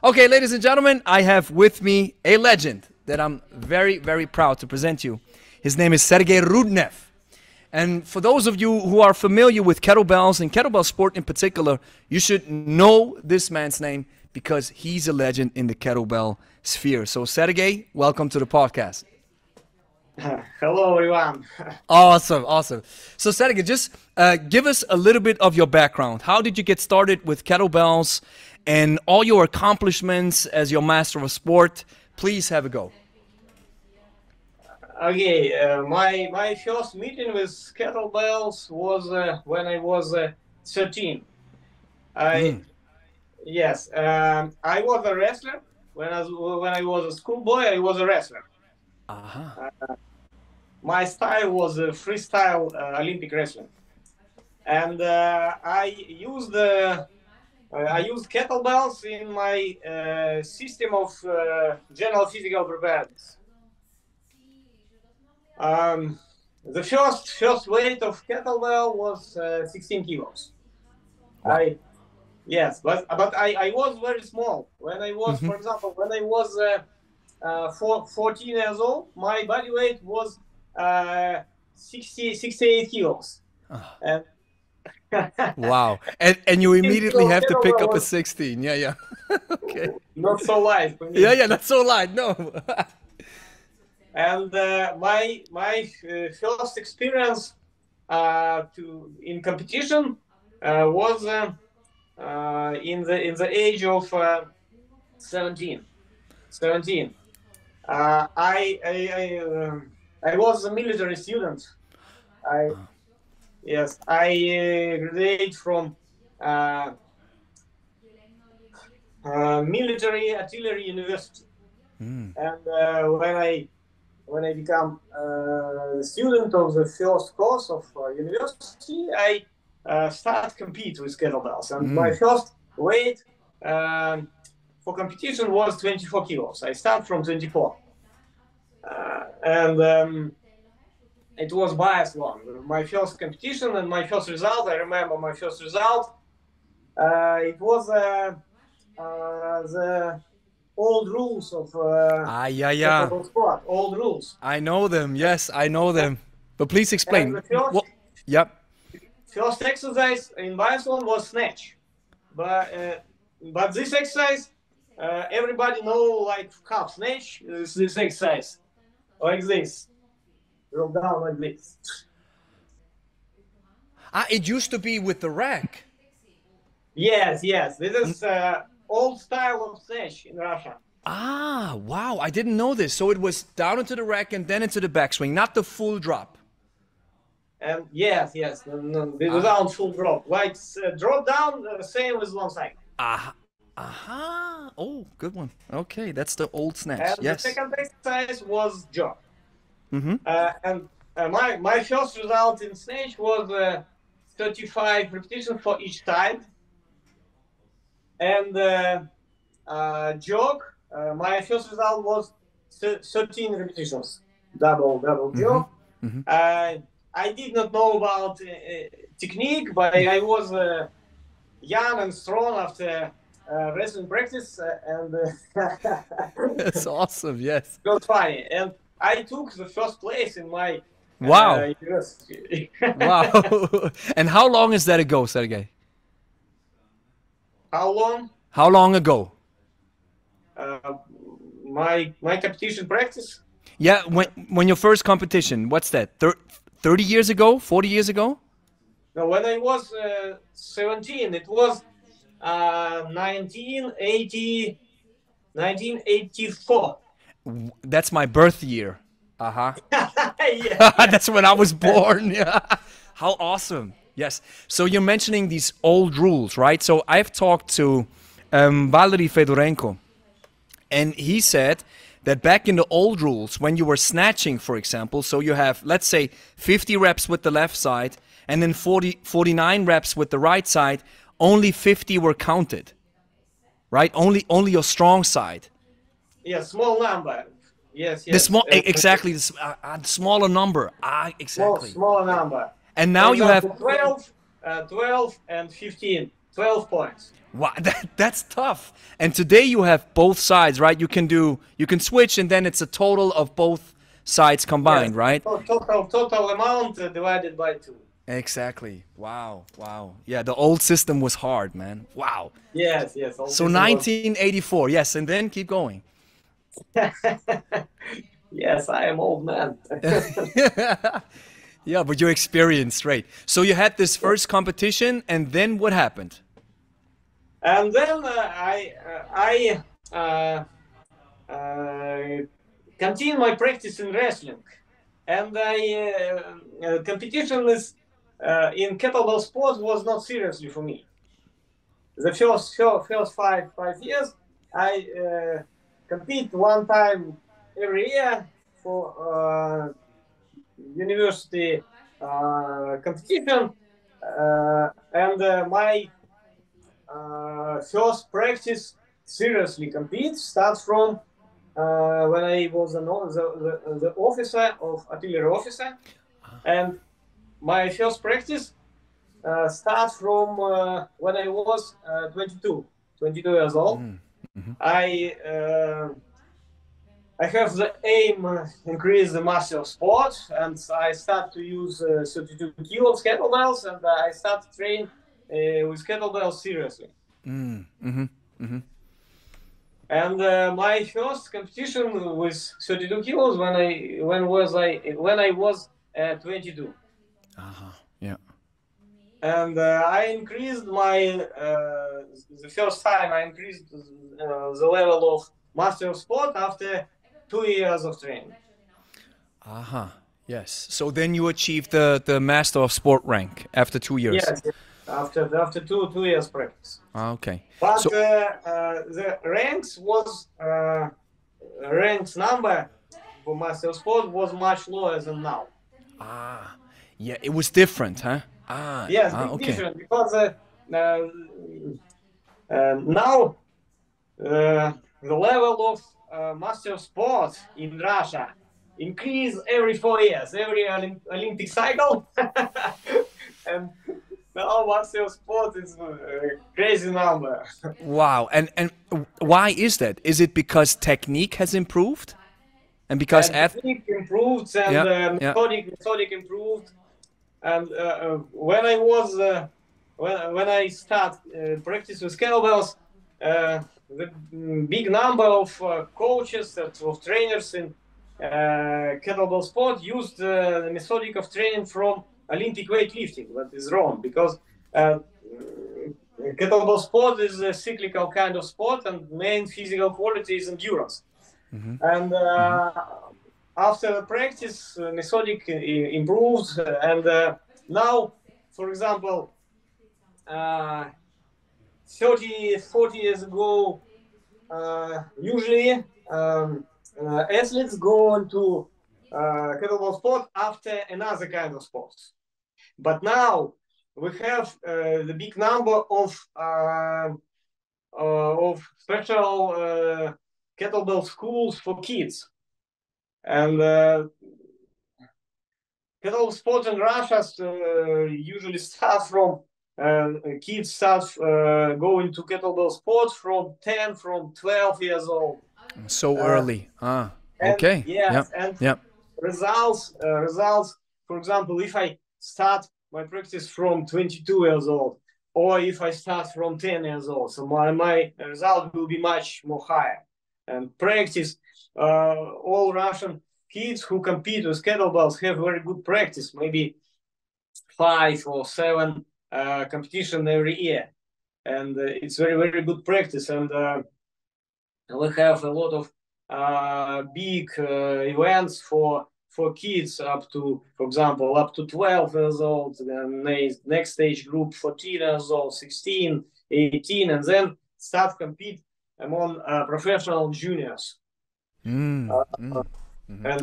Okay, ladies and gentlemen, I have with me a legend that I'm very, very proud to present you. His name is Sergey Rudnev. And for those of you who are familiar with kettlebells and kettlebell sport in particular, you should know this man's name because he's a legend in the kettlebell sphere. So Sergey, welcome to the podcast. Hello, everyone. Awesome, awesome. So Sergey, just give us a little bit of your background. How did you get started with kettlebells and all your accomplishments as your master of sport? Please have a go. Okay, my first meeting with kettlebells was when I was 13. Yes, I was a wrestler. When I was a schoolboy, I was a wrestler. My style was freestyle Olympic wrestling, and I used kettlebells in my system of general physical preparedness. The first weight of kettlebell was 16 kilos. Wow. Yes, but I was very small when I was, for example, when I was 14 years old. My body weight was 68 kilos. And Wow. And you immediately have to pick up a 16. Yeah, yeah. Okay. Not so light for me. Yeah, not so light, no. And my first experience in competition was in the age of 17. I was a military student. Yes, I graduated from military artillery university, and when I become a student of the first course of university, I start compete with kettlebells, and my first weight for competition was 24 kilos. I start from 24, and it was biathlon. My first competition and my first result. I remember my first result. It was the old rules of kettlebell sport. Old rules. I know them. Yes, I know them. But please explain. The first exercise in biathlon was snatch, but this exercise everybody know like half snatch. This exercise like this. Roll down like this. It used to be with the rack. Yes. This is old style of snatch in Russia. Wow. I didn't know this. So it was down into the rack and then into the backswing, not the full drop. Yes. No, without full drop. Like drop down, same with long side. Oh, good one. Okay, that's the old snatch. And yes. The second exercise was jog. And my first result in snatch was 35 repetitions for each side. And jog, my first result was 13 repetitions, double jog. I did not know about technique, but I was young and strong after wrestling practice, and that's awesome. Yes, it was funny. And I took the first place in my university. Wow. And how long is that ago, Sergey? How long? How long ago? My competition practice? Yeah, when your first competition, what's that? 30 years ago? 40 years ago? No, when I was 17, it was 1984. That's my birth year. Yeah. That's when I was born. Yeah. How awesome. Yes. So you're mentioning these old rules, right? So I've talked to Valery Fedorenko, and he said that back in the old rules, when you were snatching, for example, so you have, let's say, 50 reps with the left side and then 49 reps with the right side, only 50 were counted, right? Only your strong side. Yeah, small number. Yes. The small, exactly, the smaller number. Exactly. Smaller number. And now you have 12 and 15. 12 points. Wow, that's tough. And today you have both sides, right? You can switch, and then it's a total of both sides combined, Yes, right? total amount divided by 2. Exactly. Wow, wow. Yeah, the old system was hard, man. Wow. Yes, yes. All So this was 1984, yes, and then keep going. yes, I am old man. Yeah, but you're experienced, right? So you had this first competition, and then what happened? And then I uh, continue my practice in wrestling, and competition is in kettlebell sports was not seriously for me. The first 5 years, I compete one time every year for university competition, and my first practice seriously compete starts from when I was the officer of artillery officer, and my first practice starts from when I was 22 years old. I uh, I have the aim increase the master of sport, and I start to use 32 kilos kettlebells, and I start to train with kettlebells seriously. And my first competition with 32 kilos when I was 22, Yeah. and I increased my the first time I increased the level of master of sport after 2 years of training. Yes. So then you achieved the Master of Sport rank after 2 years. Yes, after two years practice. Okay. But So the ranks number for master of sport was much lower than now. yeah, it was different, huh? Yes, big Okay. difference because now the level of master of sport in Russia increase every 4 years, every Olympic cycle, and now master of sport is a crazy number. Wow. And why is that? Is it because technique has improved? And because And technique improved and yeah, yeah. methodic improved. And when I was when I start practice with kettlebells, the big number of coaches of trainers in kettlebell sport used the methodic of training from Olympic weightlifting. That is wrong because kettlebell sport is a cyclical kind of sport, and main physical quality is endurance. And after the practice, methodic improves, and now, for example, 30, 40 years ago, usually athletes go into kettlebell sport after another kind of sports. But now we have the big number of special kettlebell schools for kids. And kettlebell sport in Russia usually start from kids start going to kettlebell sport from 10, from 12 years old. So Uh, early. and Okay. yes, Yep. and Yep. results. For example, if I start my practice from 22 years old, or if I start from 10 years old, so my result will be much more higher. And practice, all Russian kids who compete with kettlebells have very good practice, maybe 5 or 7 competition every year, and it's very good practice. And we have a lot of big events for kids up to, for example, up to 12 years old, then next age group 14 years old, 16, 18, and then start compete among professional juniors. And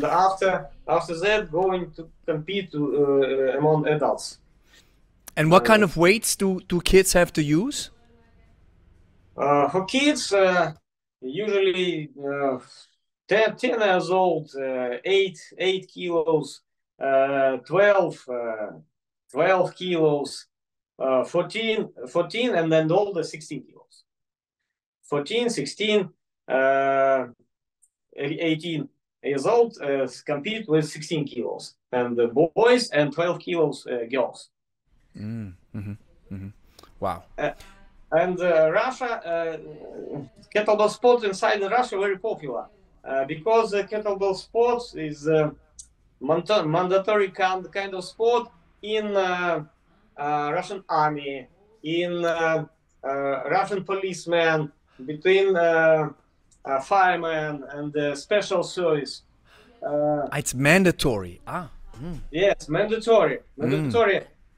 after that, going to compete among adults. And what kind of weights do kids have to use? For kids, usually 10 years old, 8 kilos, 12 kilos, 14, and then older 16 kilos. 14, 16, 18 years old compete with 16 kilos, and the boys, and 12 kilos girls. Wow. And Russia, kettlebell sport inside Russia very popular because kettlebell sports is mandatory kind of sport in Russian army, in Russian policemen, between firemen and special service. It's mandatory. Yes, mandatory.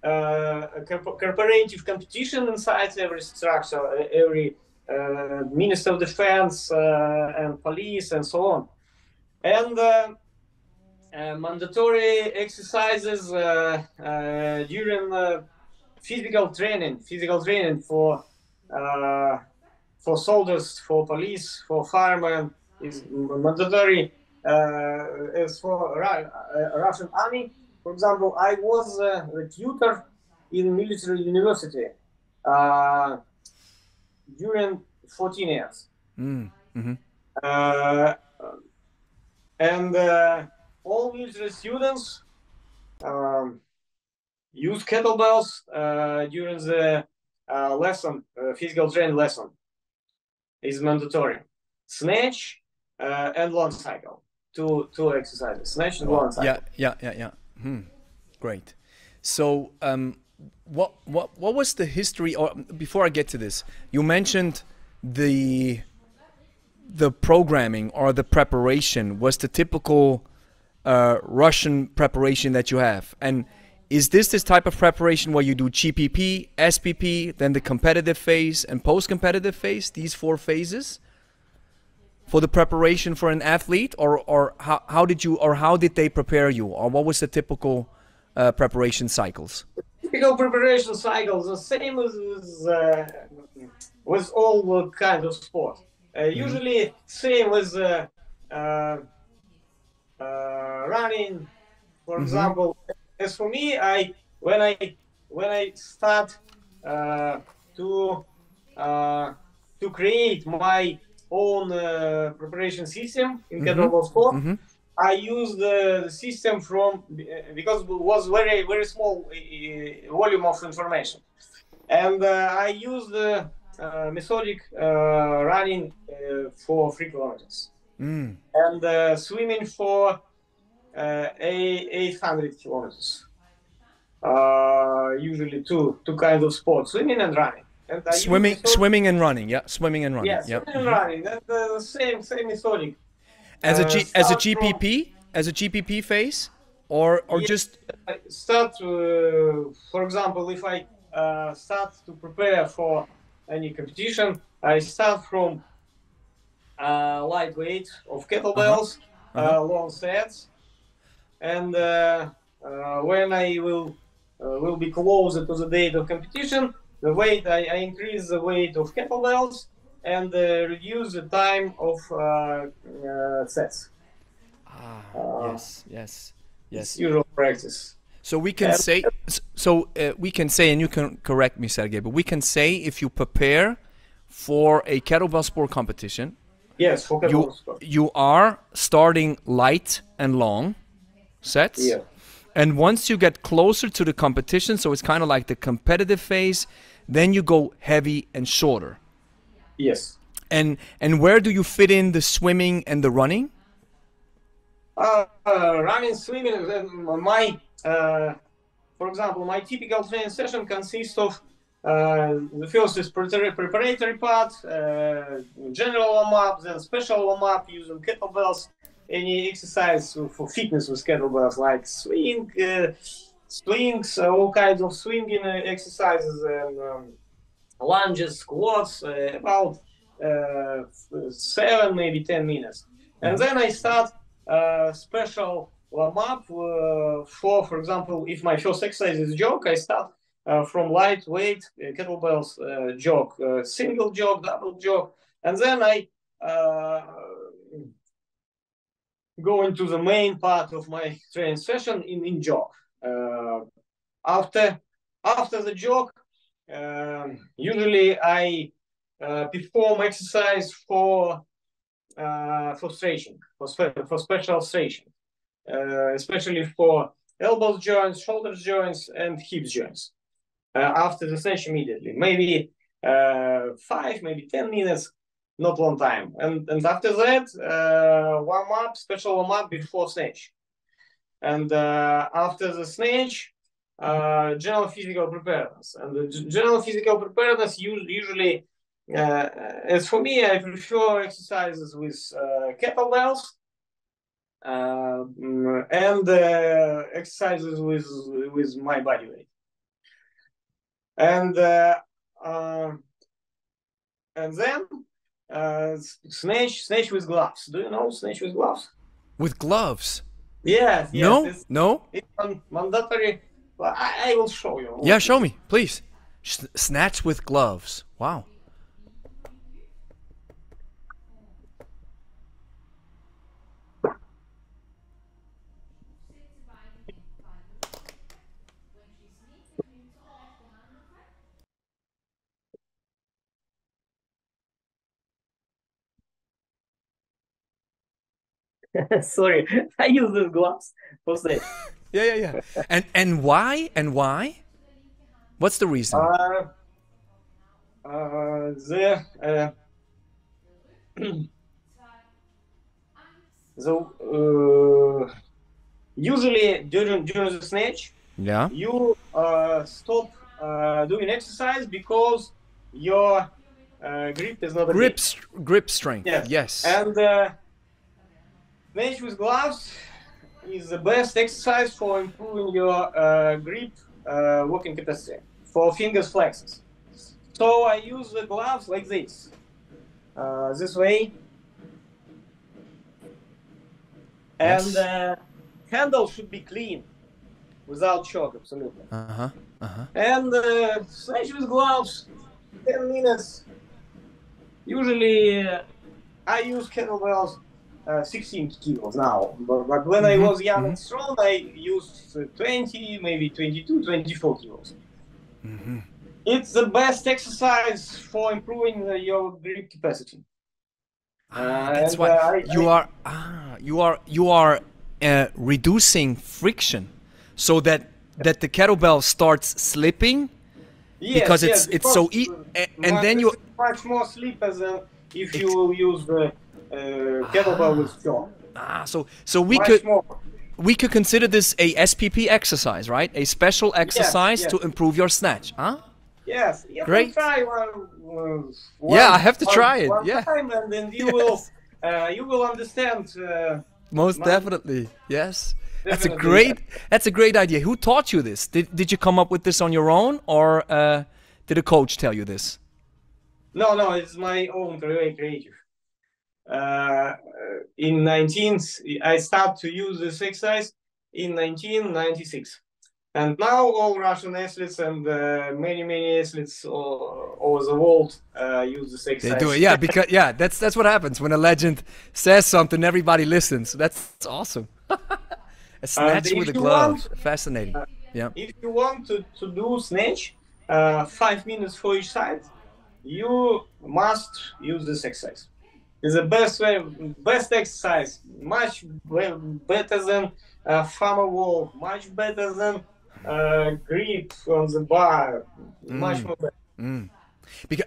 Cooperative competition inside every structure, every Minister of Defense and police and so on. And mandatory exercises during physical training for soldiers, for police, for firemen is mandatory. As for Russian army, for example, I was a tutor in military university during 14 years. And all military students use kettlebells during the lesson, physical training lesson. Is mandatory. Snatch and long cycle. Two exercises. Snatch and long cycle. Yeah. Great. So, what was the history? Or before I get to this, you mentioned the programming or the preparation was the typical Russian preparation that you have. And is this type of preparation where you do GPP, SPP, then the competitive phase and post-competitive phase, these 4 phases for the preparation for an athlete, or how did they prepare you, or what was the typical preparation cycles? Typical preparation cycles, the same as with all kinds of sports. Usually same with running, for example. As for me, when I start to create my own preparation system in kettlebell sport, I use the system from, because it was very small volume of information, and I use the methodic running for 3 kilometers and swimming for 800 kilometers. Usually two kinds of sports: swimming and running. And swimming and running. Yeah, swimming and running. Yeah, swimming and running. That's the same methodic. As a GPP phase, or just start. For example, if I start to prepare for any competition, I start from lightweight of kettlebells, long sets. And when I will be closer to the date of competition, the weight I increase the weight of kettlebells and reduce the time of sets. Yes. Usual practice. So we can say, and you can correct me, Sergey, but we can say if you prepare for a kettlebell sport competition, yes, for kettlebell sport, you are starting light and long sets. Yeah. And once you get closer to the competition, so it's kind of like the competitive phase, then you go heavy and shorter. Yes. And where do you fit in the swimming and the running? Running, swimming. For example, my typical training session consists of the first is preparatory part, general warm-up, then special warm-up using kettlebells. Any exercise for fitness with kettlebells, like swings, all kinds of swinging exercises, and lunges, squats, about 7, maybe 10 minutes. And then I start special warm-up for example, if my first exercise is jog, I start from lightweight kettlebells jog, single jog, double jog, and then I go into the main part of my training session in jog. After the jog, usually I perform exercise for stretching, for special stretching, especially for elbow joints, shoulder joints, and hip joints. After the snatch immediately, maybe 5, maybe 10 minutes, not long time. And after that, warm up, special warm up before snatch. And after the snatch, general physical preparedness. And the general physical preparedness usually, as for me, I prefer exercises with kettlebells and exercises with my body weight. And then snatch with gloves. Do you know snatch with gloves? With gloves? Yes. No? No? It's mandatory. Well, I will show you. Yeah, show me, please. Snatch with gloves. Wow. Sorry, I use these gloves for snatch. Yeah. And why? And why? What's the reason? Usually during the snatch, Yeah. you stop doing exercise because your grip is not grip strength. Yes. And snatch with gloves is the best exercise for improving your grip working capacity for fingers flexors. So I use the gloves like this way, and handle should be clean, without chalk, absolutely. And snatch with gloves, 10 minutes. Usually, I use kettlebells 16 kilos now, but when I was young and strong, I used 20, maybe 22, 24 kilos. It's the best exercise for improving your grip capacity. That's why you are reducing friction, so that the kettlebell starts slipping. Because it's so easy, and then you much more slipper than if you use the kettlebell with chalk. So we could consider this a SPP exercise, right? A special exercise to improve your snatch, huh? Yes. You Great. Can try yeah, I have to try it. One time, and then you will understand. Most definitely, yes. That's a great idea. Who taught you this? Did you come up with this on your own, or did a coach tell you this? No, it's my own creative. I started to use this exercise in 1996, and now all Russian athletes and many athletes all over the world use this exercise. They do it, because that's what happens when a legend says something. Everybody listens. That's awesome. A snatch with a glove. Fascinating. If you want to do snatch, 5 minutes for each side, you must use this exercise. It's the best exercise. Much better than farmer walk. Much better than grip on the bar. Much more better.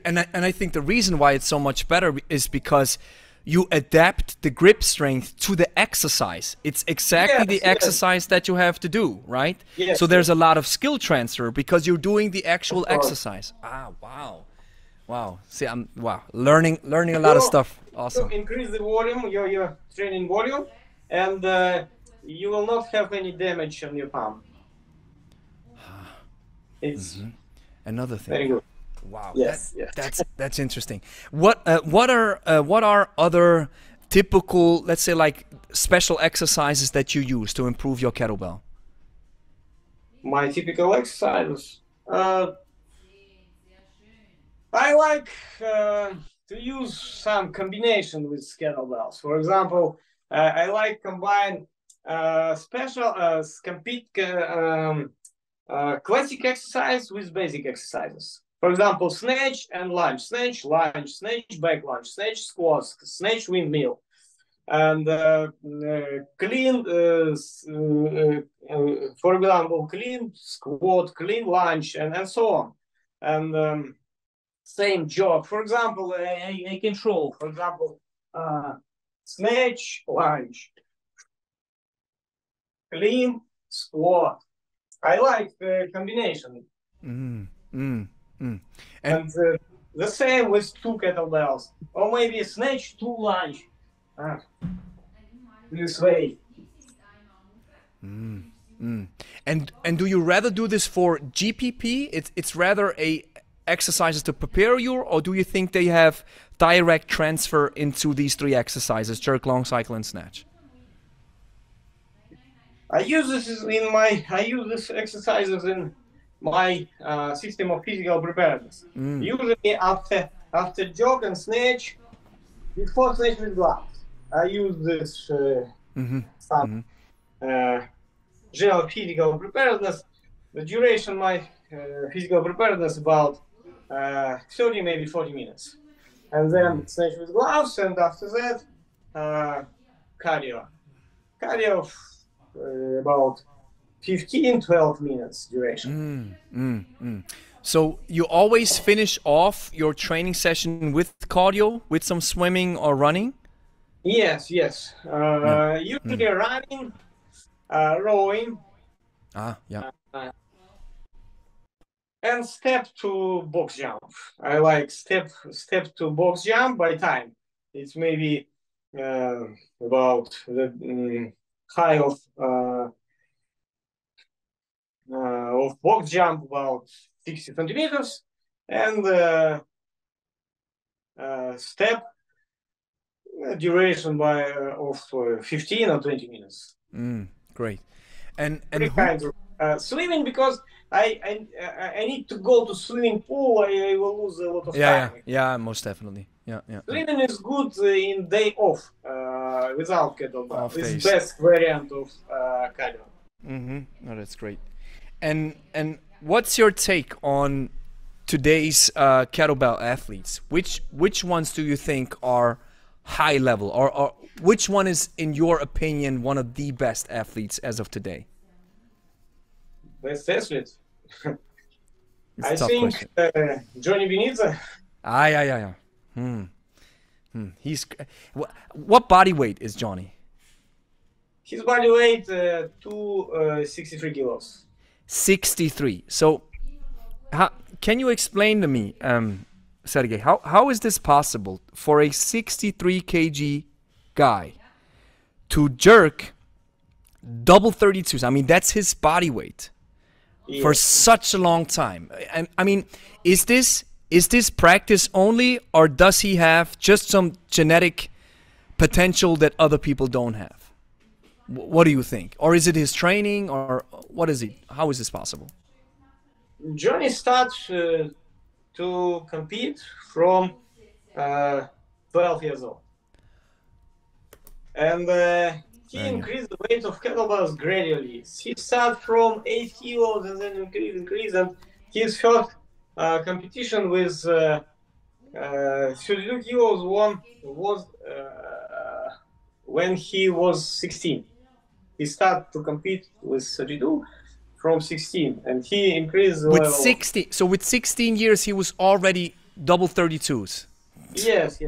And I think the reason why it's so much better is because you adapt the grip strength to the exercise. It's exactly the exercise that you have to do, right? Yes, so there's a lot of skill transfer because you're doing the actual exercise. Wow. See, I'm learning a lot of stuff. Awesome. You increase the volume, your training volume, and you will not have any damage on your palm. It's another thing. Very good. Wow. Yes. That's interesting. What are other typical, let's say, like special exercises that you use to improve your kettlebell? My typical exercises. I like to use some combination with kettlebells. For example, I like combine classic exercise with basic exercises. For example, snatch and lunge, snatch, lunge, snatch, back lunge, snatch, squats, snatch, windmill, and clean, for example, clean squat, clean lunge, and so on. And same jog. For example, I can show, for example, snatch, lunge, clean, squat. I like the combination. And the same with 2 kettlebells, or maybe snatch, 2 lunge. This way. And do you rather do this for GPP? It's rather a exercises to prepare you, or do you think they have direct transfer into these 3 exercises: jerk, long cycle, and snatch? I use this exercises in my system of physical preparedness. Usually after jog and snatch, before snatch with gloves, I use this general physical preparedness. The duration of my physical preparedness about 30, maybe 40 minutes. And then snatch with gloves, and after that, cardio. Cardio about 15, 12 minutes duration. So you always finish off your training session with cardio, with some swimming or running? Yes. Usually running, rowing. And step to box jump. I like step to box jump by time. It's maybe about the high of box jump about 60 centimeters, and step duration of 15 or 20 minutes. Great. And kind of swimming, because I need to go to swimming pool. I will lose a lot of time. Yeah, most definitely. Yeah. Swimming is good in day off without kettlebell. It's best variant of cardio. No, that's great. And what's your take on today's kettlebell athletes? Which ones do you think are high level, or which one is, in your opinion, one of the best athletes as of today? Best athlete? I think Johnny Benitez. Yeah. He's what body weight is Johnny? His body weight 263 kilos. 63. So, can you explain to me, Sergey, how is this possible for a 63 kg guy to jerk double 32s? I mean, that's his body weight for such a long time. I mean, is this practice only, or does he have just some genetic potential that other people don't have? What do you think? Or is it his training, or what is it? How is this possible? Johnny starts to compete from 12 years old. And he increased the weight of kettlebells gradually. He started from 8 kilos and then increase. And his first competition with 32 kilos was when he was 16. He started to compete with 32 from 16, and he increased the with level. 16. So with 16 years, he was already double 32s. Yes.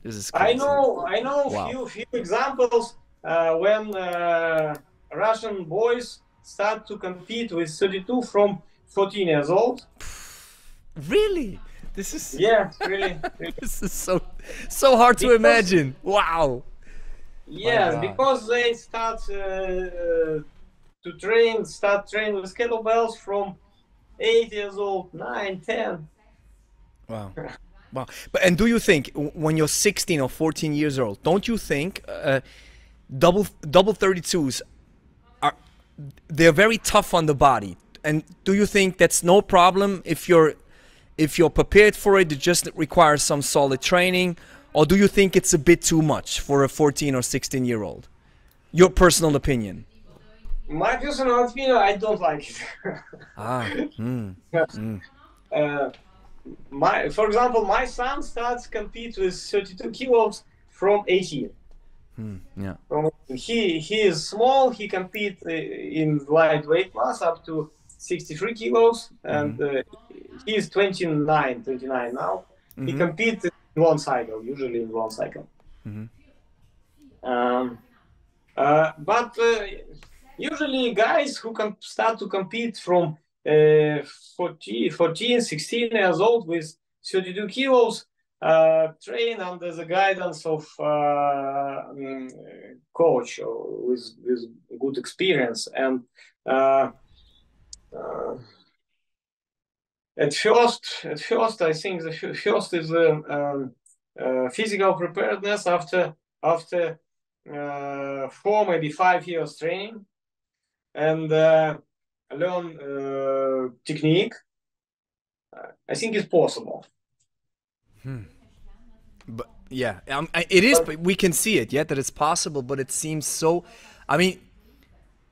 This is crazy. I know few examples when Russian boys start to compete with 32 from 14 years old. Really? This is really. This is so hard to imagine. Wow. Yes, because they start train with kettlebells from 8 years old, 9, 10. Wow. And do you think when you're 16 or 14 years old, don't you think double 32s they're very tough on the body? And do you think that's no problem if you're prepared for it? It just requires some solid training, or do you think it's a bit too much for a 14 or 16-year-old? Your personal opinion. My personal opinion, I don't like it. uh, for example, my son starts compete with 32 kilos from 18. Yeah. He is small. He competes in lightweight class up to 63 kilos, and he is 29 now. He competes in one cycle, usually in one cycle. But usually guys who start to compete from 14, 16 years old with 32 kilos train under the guidance of coach with good experience. And at first, I think the first is physical preparedness after 4, maybe 5 years training, and learn technique. I think it's possible. But yeah, it is. But we can see it, yeah, that it's possible. But it seems so. I mean,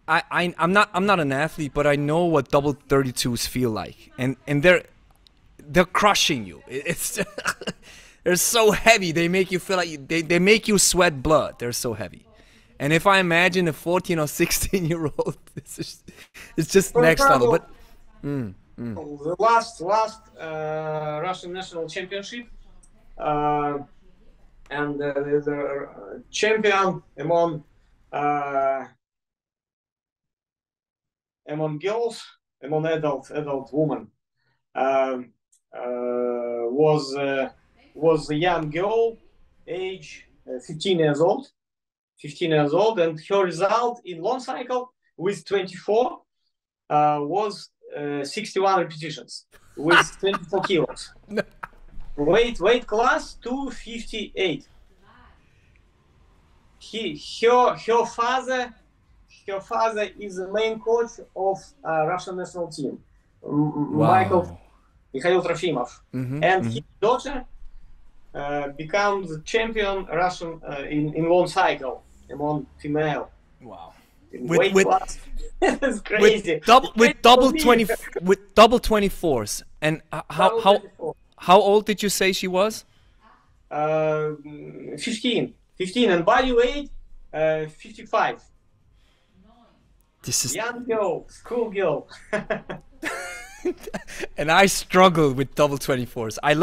I'm not an athlete, but I know what double 32s feel like, and they're crushing you. It's they're so heavy. They make you feel like they make you sweat blood. They're so heavy. And if I imagine a 14 or 16-year-old, it's just next level. But the last Russian national championship, and the champion among girls, among adult women, was a young girl, age 15 years old. 15 years old, and her result in long cycle with 24 was 61 repetitions with 24 kilos. Weight class 258. Her father is the main coach of Russian national team, Mikhail Trofimov, and his daughter becomes the champion Russian in long cycle among female. Wow! Weight class. It's crazy. With double 24s. And how old did you say she was? 15, and body weight 55. This is young girl, school girl. And I struggle with double 24s. I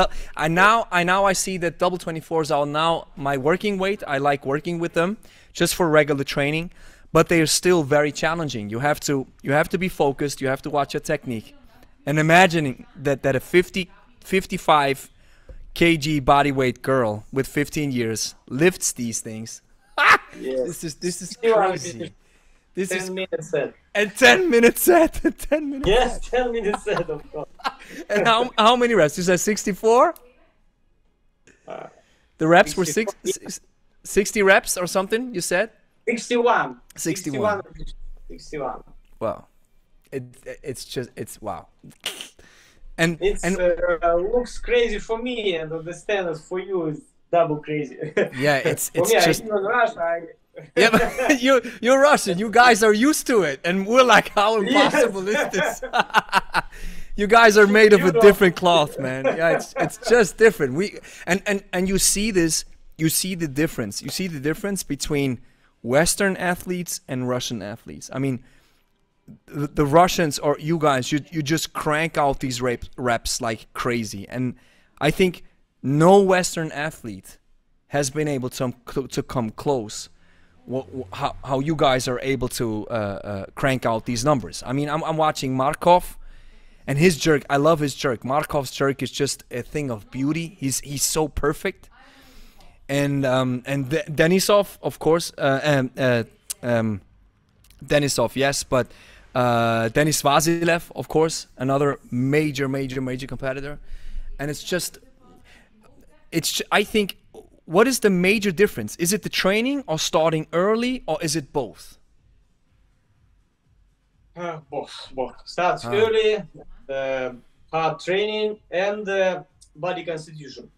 see that double 24s are now my working weight. I like working with them just for regular training, but they are still very challenging. You have to be focused. You have to watch your technique. And imagining that a 55 kg body weight girl with 15 years lifts these things. Yes. This is crazy. This 10 is minutes set. and 10 minutes set. 10 minutes. Yes, 10 minutes set, of course. And how many reps? You said 64? The reps were 60 reps or something, you said? 61. 61. 61. Wow. It's wow. And looks crazy for me, and understand that for you is double crazy. Yeah, it's for me, just. I live in Russia. Yeah, but you're Russian. You guys are used to it, and we're like, how impossible is this? You guys are made of a different cloth, man. Yeah, it's just different. And you see this. You see the difference. You see the difference between Western athletes and Russian athletes. I mean, the Russians or you guys, you just crank out these reps like crazy, and I think no Western athlete has been able to come close. How you guys are able to crank out these numbers. I mean, I'm watching Markov and his jerk. I love his jerk. Markov's jerk is just a thing of beauty. He's so perfect. And Denisov, of course, Denisov, yes, but Denis Vasilev, of course, another major competitor. And I think, what is the major difference? Is it the training or starting early, or is it both? Both. Starts early, hard training, and body constitution.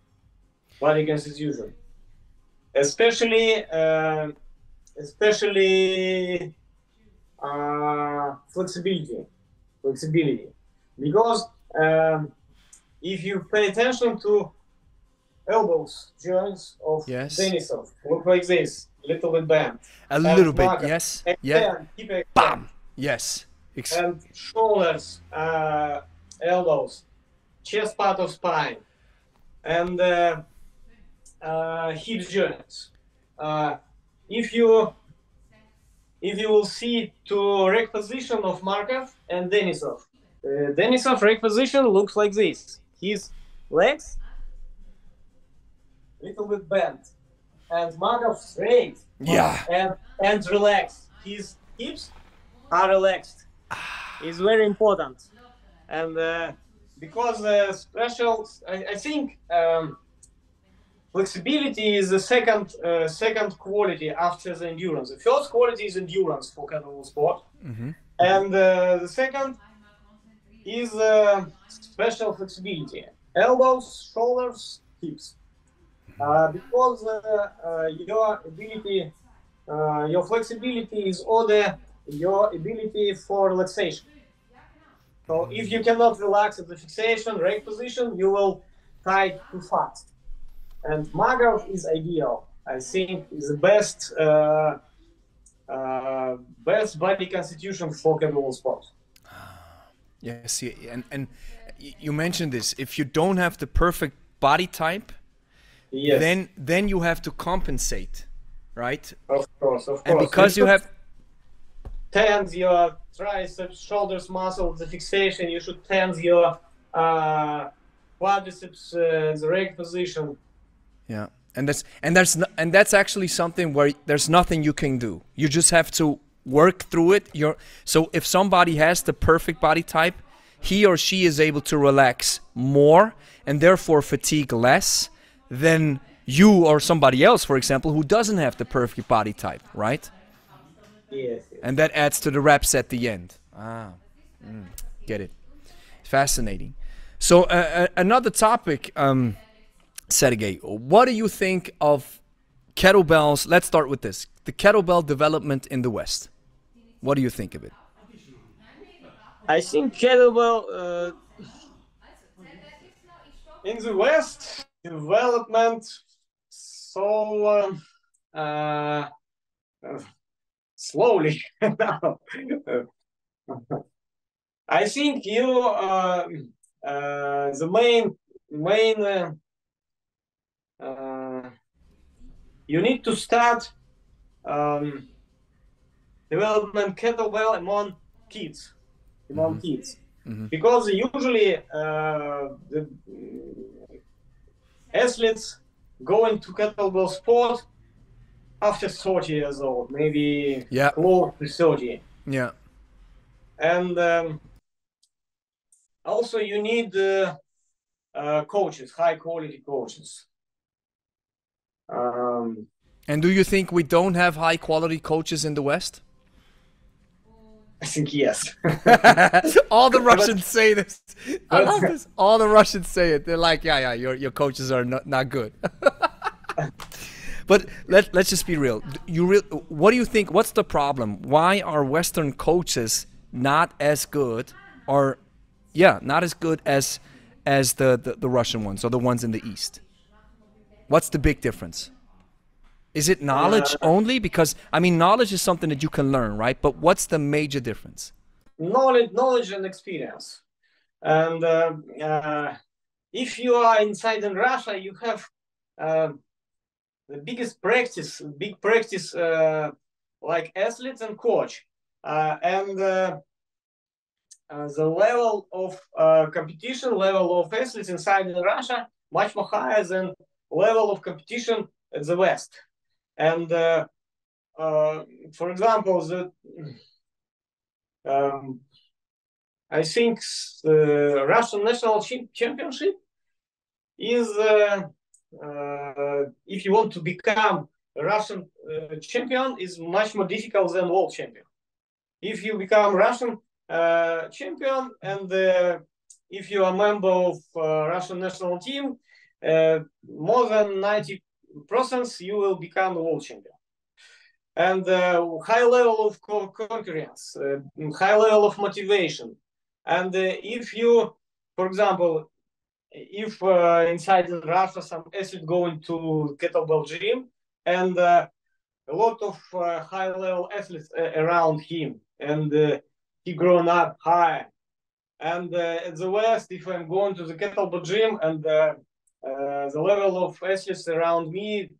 Especially flexibility. Because if you pay attention to elbows, joints of Yes. Denisov, look like this, little bit bent. A little bit. Marker, Yes. extend, Yeah. keep extend. Bam. Yes. And shoulders, elbows, chest part of spine, and hip joints. If you will see to rec position of Markov and Denisov, Denisov rec position looks like this. His legs little bit bent, and Markov straight. Yeah. And relaxed. His hips are relaxed. It's very important, and because special, I think flexibility is the second quality after the endurance. The first quality is endurance for kettlebell sport, and the second is special flexibility: elbows, shoulders, hips. Because your ability, your flexibility is order your ability for relaxation. So if you cannot relax at the fixation, rec position, you will tie too fast. And Markov is ideal. I think is the best best body constitution for kettlebell sport. Yes, and you mentioned this. If you don't have the perfect body type, yes, then you have to compensate, right? Of course. And because you have tense your triceps, shoulders muscle, the fixation, you should tense your quadriceps, the rec position. Yeah, and that's actually something where there's nothing you can do. You just have to work through it. So if somebody has the perfect body type, he or she is able to relax more and therefore fatigue less than you or somebody else, for example, who doesn't have the perfect body type, right? Yes. And that adds to the reps at the end. Get it. Fascinating. So another topic, Sergey, what do you think of kettlebells? Let's start with this. The kettlebell development in the West. What do you think of it? I think kettlebell in the West development so slowly. I think the main you need to start development kettlebell among kids, because usually the athletes go into kettlebell sport after 30 years old, maybe close to 30. Yeah. And also you need coaches, high quality coaches. And do you think we don't have high quality coaches in the West? I think yes. All the Russians say this. I love this. All the Russians say it. They're like, yeah, your coaches are not good. But let's just be real. What do you think? What's the problem? Why are Western coaches not as good, or not as good as the Russian ones or the ones in the East? What's the big difference? Is it knowledge only? Because I mean, knowledge is something that you can learn, right? But what's the major difference? Knowledge and experience. And if you are inside in Russia, you have the big practice, like athletes and coach, and the level of competition, level of athletes inside in Russia much more higher than level of competition at the West. And for example, I think the Russian national championship is if you want to become a Russian champion, is much more difficult than world champion. If you become Russian champion and if you are a member of Russian national team, more than 90% you will become a world champion. And high level of concurrence, high level of motivation. And if you, for example, if inside Russia some athlete going to kettlebell gym, and a lot of high-level athletes around him, and he grown up high. And at the West, if I'm going to the kettlebell gym, and the level of athletes around me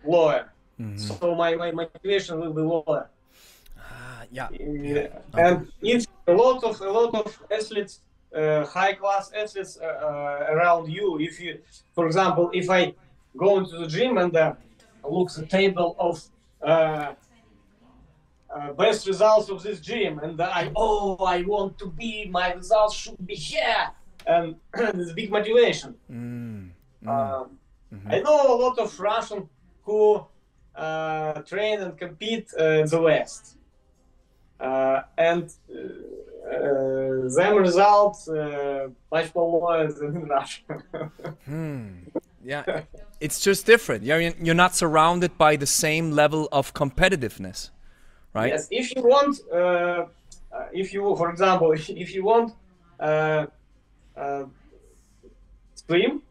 lower, so my motivation will be lower. Yeah. And if a lot of athletes, high class athletes around you, if you, for example, if I go into the gym and look the table of best results of this gym, and I want to be, my results should be here, and it's big motivation. I know a lot of Russian who train and compete in the West. And them results much more lower than in Russia. Yeah, it's just different. You're not surrounded by the same level of competitiveness, right? Yes, if you want, for example, if you want swim,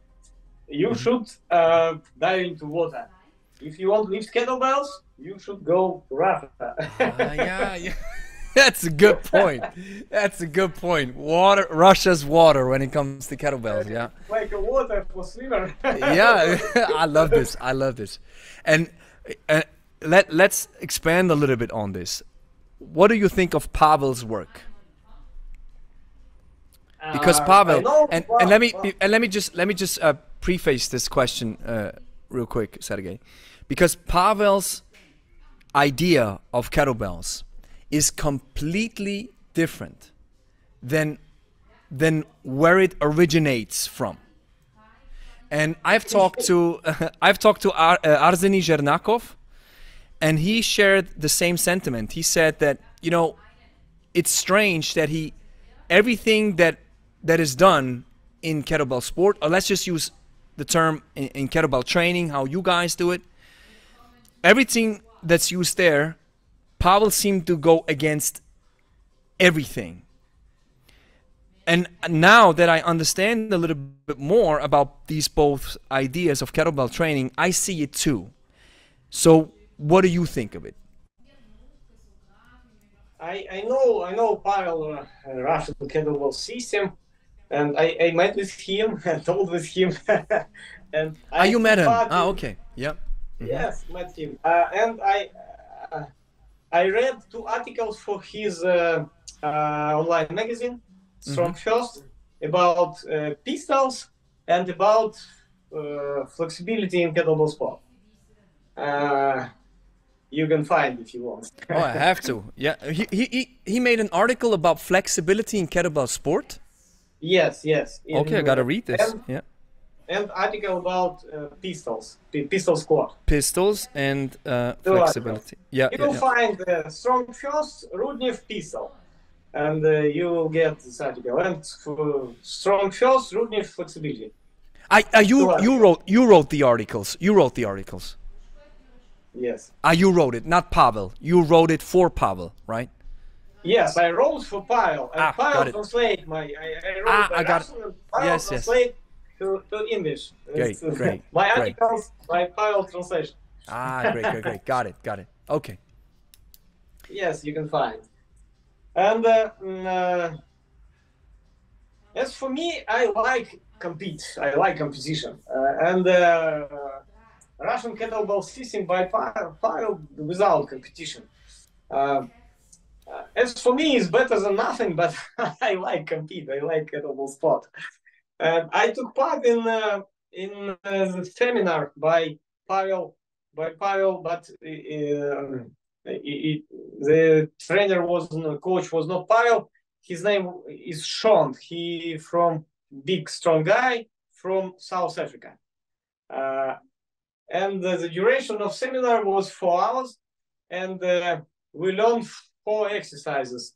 you should dive into water. If you want lift kettlebells, you should go to Russia. Yeah. That's a good point. That's a good point. Water, Russia's water when it comes to kettlebells. Yeah. Like a water for swimmer. Yeah, I love this. I love this. And let's expand a little bit on this. What do you think of Pavel's work? Because Pavel, and let me just preface this question real quick, Sergey, because Pavel's idea of kettlebells is completely different than where it originates from. And I've talked to Arseny Zhernakov, and he shared the same sentiment. He said that, you know, it's strange that everything that is done in kettlebell sport, or let's just use the term in kettlebell training, how you guys do it, everything that's used there, Pavel seemed to go against everything. And now that I understand a little bit more about these both ideas of kettlebell training, I see it too. So what do you think of it? I know Pavel, Russian kettlebell system, and I met with him, talked with him, and you met him? Okay, yep. Yes, met him, and I read 2 articles for his online magazine, Strong First, about pistols and about flexibility in kettlebell sport. You can find if you want. Oh, I have to. Yeah, he made an article about flexibility in kettlebell sport. Yes. Okay, I gotta read this. Yeah. And article about pistols, pistol squat. Pistols and flexibility. Yeah. You will find Strong First Rudnev pistol, and you will get this article. And Strong First Rudnev flexibility. You wrote the articles. You wrote the articles. Yes. You wrote it, not Pavel. You wrote it for Pavel, right? Yes, I wrote for Pavel. And Pavel translate I wrote by Russian, and Pavel translate to English. Great. My articles by Pavel translation. Great. Got it. Okay. Yes, you can find. And as for me, I like compete. I like competition. And Russian kettlebell system by Pavel without competition. As for me, it's better than nothing, but I like compete. I like kettlebell sport. I took part in the seminar by Pavel, but the coach was not Pavel. His name is Sean. He from big strong guy from South Africa. And the duration of seminar was 4 hours, and we learned 4 exercises: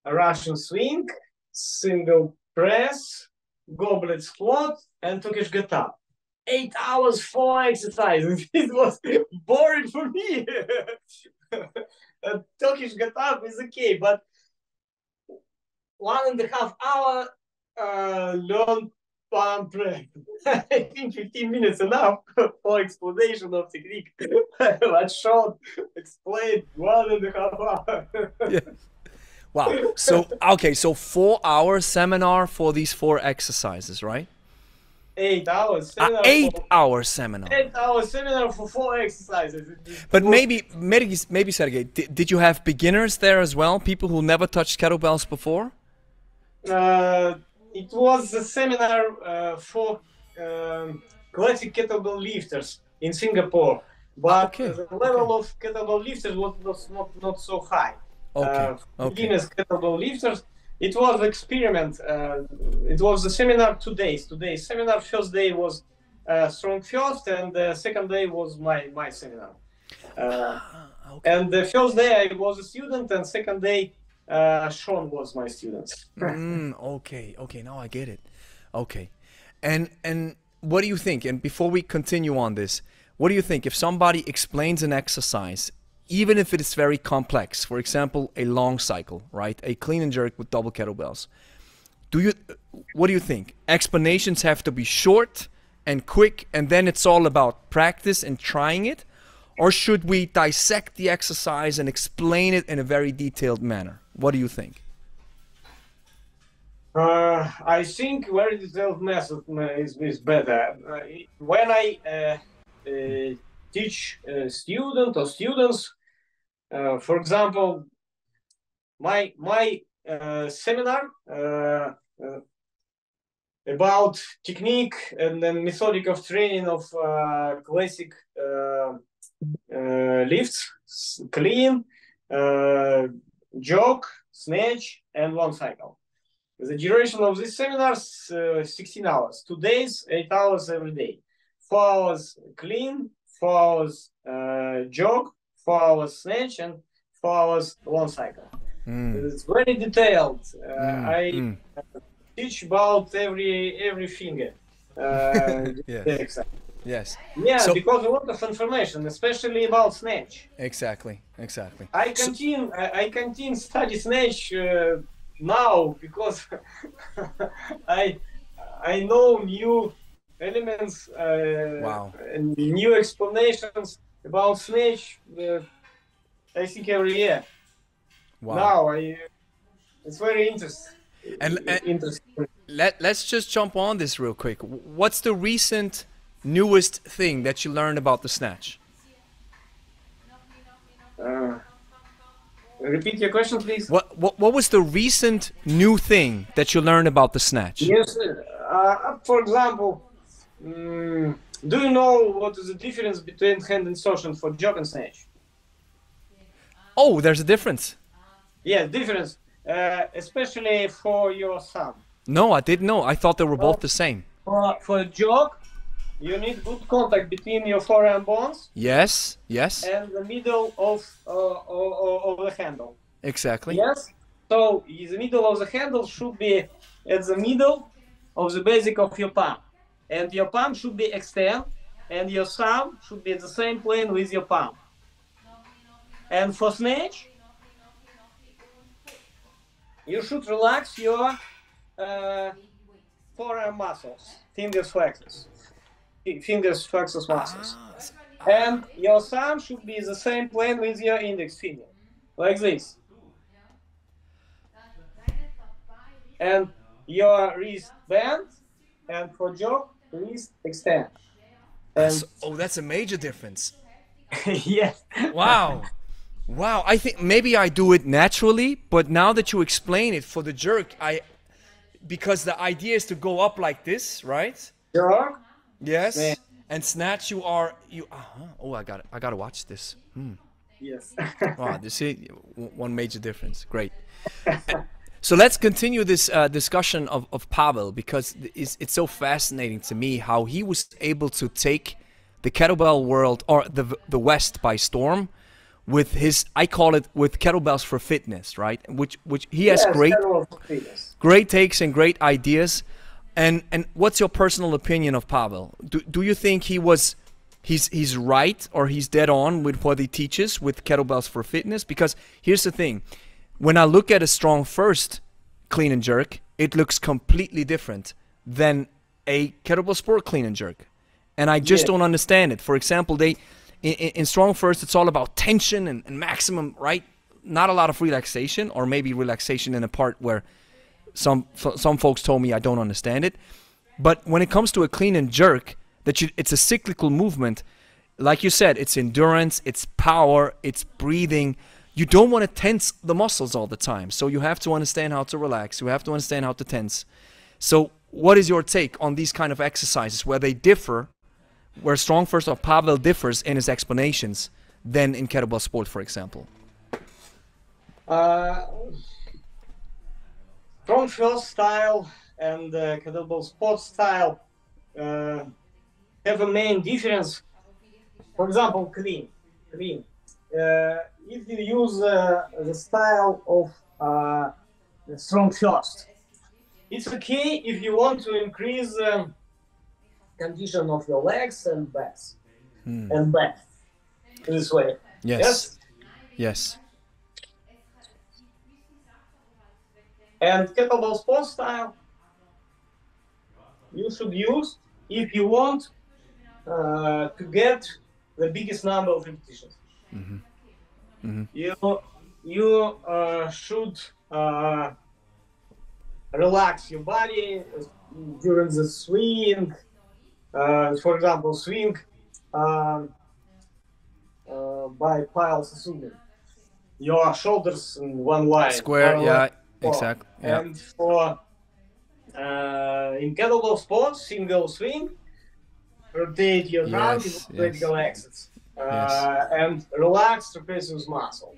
a Russian swing, single press, goblet squat, and Turkish get up. 8 hours, 4 exercises. It was boring for me. Turkish get up is okay, but 1.5 hours learn pump rep. I think 15 minutes enough for explanation of technique. But short, explain 1.5 hours. Yeah. Wow. So, okay, so 4-hour seminar for these 4 exercises, right? 8 hours seminar. 8-hour seminar. 8 hours seminar for 4 exercises. But maybe Sergey, did you have beginners there as well? People who never touched kettlebells before? It was a seminar for classic kettlebell lifters in Singapore, but the level of kettlebell lifters was not so high. Beginners kettlebell lifters. It was experiment. It was a seminar 2 days. Today's seminar, first day was strong first, and the second day was my seminar. And the first day I was a student, and second day Sean was my student. Okay, now I get it. Okay, and what do you think? And before we continue on this, what do you think if somebody explains an exercise, even if it is very complex, for example, a long cycle, right? A clean and jerk with double kettlebells. What do you think? Explanations have to be short and quick, and then it's all about practice and trying it? Or should we dissect the exercise and explain it in a very detailed manner? What do you think? I think very detailed method is better. When I teach student or students, for example, my seminar about technique and then methodic of training of classic lifts, clean, jog, snatch, and one cycle. The duration of this seminar is 16 hours. 2 days, 8 hours every day. 4 hours clean, 4 hours jog, 4 hours snatch, and 4 hours one cycle. It's very detailed. I teach about every finger. Yes. Yes. Yeah, so, because a lot of information, especially about snatch. Exactly. I continue study snatch now because I know new elements and new explanations about snatch. I think every year. Wow. Now it's very interesting. And let's just jump on this real quick. What's the recent newest thing that you learned about the snatch? Repeat your question, please. What was the recent new thing that you learned about the snatch? Yes, for example, do you know what is the difference between hand insertion for jog and snatch? Oh, there's a difference. Yeah, difference, especially for your thumb. No, I didn't know. I thought they were both the same. For jog, you need good contact between your forearm bones. Yes. And the middle of the handle. Exactly. Yes. So the middle of the handle should be at the middle of the basic of your palm, and your palm should be extended, and your thumb should be at the same plane with your palm. And for snatch, you should relax your forearm muscles, fingers flexors muscles. And your thumb should be the same plane with your index finger, like this. And your wrist bend, and for jog, wrist extend. And that's a major difference. Yes. Wow. I think maybe I do it naturally, but now that you explain it for the jerk, because the idea is to go up like this, right? Jerk. Yes. Yeah. And snatch, I gotta watch this. Yes. Wow, you see, one major difference. Great. So let's continue this discussion of Pavel, because it's so fascinating to me how he was able to take the kettlebell world, or the West, by storm with his, I call it, with kettlebells for fitness, right? Which he has great takes and great ideas. And what's your personal opinion of Pavel? Do you think he's right, or he's dead on with what he teaches with kettlebells for fitness? Because here's the thing, when I look at a strong first clean and jerk, it looks completely different than a kettlebell sport clean and jerk, and I just don't understand it. For example, in strong first, it's all about tension and maximum, right? Not a lot of relaxation, or maybe relaxation in a part where some folks told me I don't understand it. But when it comes to a clean and jerk, it's a cyclical movement. Like you said, it's endurance, it's power, it's breathing. You don't want to tense the muscles all the time. So you have to understand how to relax. You have to understand how to tense. So what is your take on these kind of exercises where they differ, where strong first or Pavel differs in his explanations than in kettlebell sport, for example? Strong first style and kettlebell sport style have a main difference. For example, clean. If you use the style of strong first, it's okay if you want to increase condition of your legs and backs and back this way. Yes. Yes. And kettlebell sport style you should use if you want to get the biggest number of repetitions. You should relax your body during the swing. For example, swing by pile sasubi. Your shoulders in one line. Square, yeah, exactly. Yeah. And for in kettlebell sports, single swing, rotate your trunk in vertical axis and relax trapezius muscle.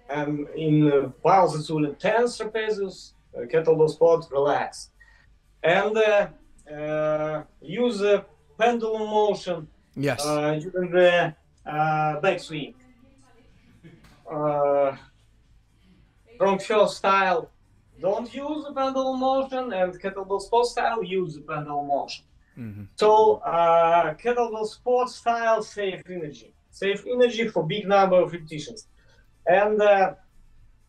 And in pile sasubi, tense trapezius, kettlebell sport, relax. And use a pendulum motion during the backswing. Strong first style, don't use the pendulum motion, and kettlebell sport style, use the pendulum motion. So kettlebell sport style, save energy for big number of repetitions. And pile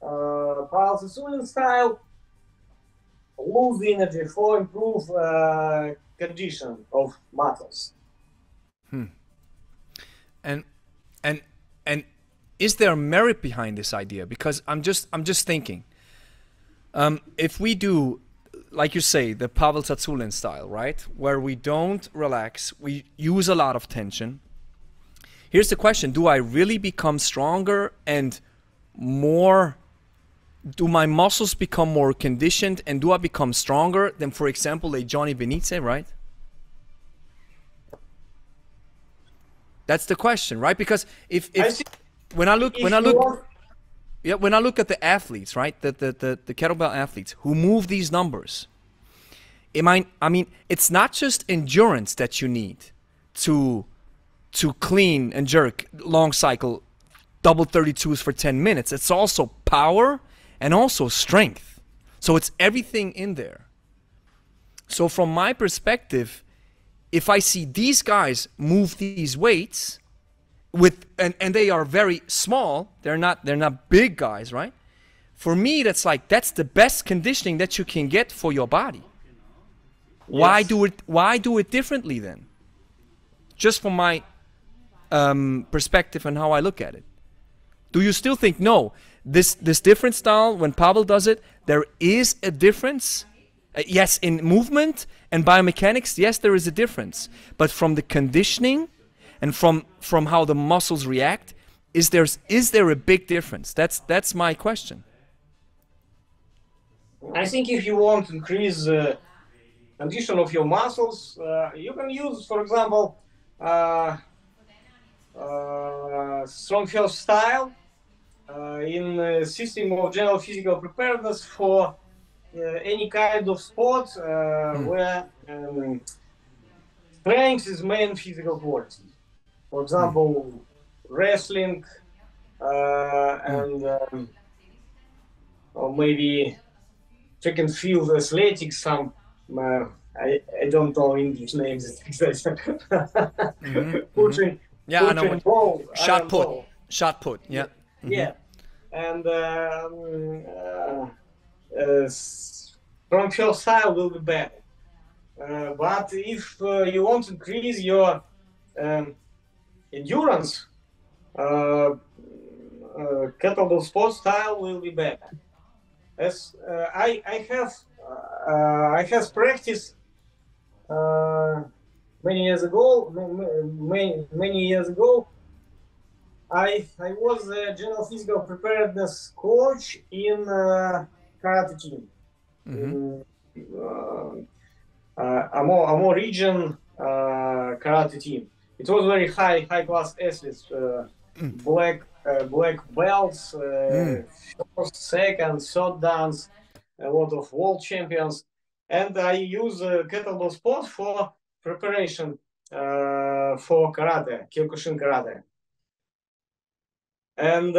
sasubi style, lose energy for improve condition of muscles. And is there merit behind this idea? Because I'm just thinking, if we do, like you say, the Pavel Tsatsouline style, right, where we don't relax, we use a lot of tension. Here's the question: do I really become stronger and more? Do my muscles become more conditioned, and do I become stronger than, for example, a Johnny Benitez, right? That's the question, right? Because when I look at the athletes, right, the kettlebell athletes who move these numbers, I mean, it's not just endurance that you need to clean and jerk long cycle double 32s for 10 minutes. It's also power and also strength. So it's everything in there. So from my perspective, if I see these guys move these weights and they are very small, they're not big guys, right? For me, that's the best conditioning that you can get for your body. Yes. Why do it differently then? Just from my perspective and how I look at it. Do you still think, no, this different style, when Pavel does it, there is a difference? Yes, in movement and biomechanics, yes, there is a difference. But from the conditioning and from how the muscles react, is there a big difference? That's my question. I think if you want to increase condition of your muscles, you can use, for example, strong first style in a system of general physical preparedness for any kind of sport where strength is main physical quality. For example, wrestling and or maybe track and field athletics. Some I don't know English names. Pushing, yeah, I know. Ball, shot put. Yeah. Yeah, and strong first style will be better. But if you want to increase your endurance, kettlebell sport style will be better. As I have practiced many years ago. Many years ago, I was a general physical preparedness coach in karate team. In, Amor region karate team. It was very high class athletes, black belts, first, second, third dance, a lot of world champions, and I use kettlebell sport for preparation for karate, Kyokushin karate, and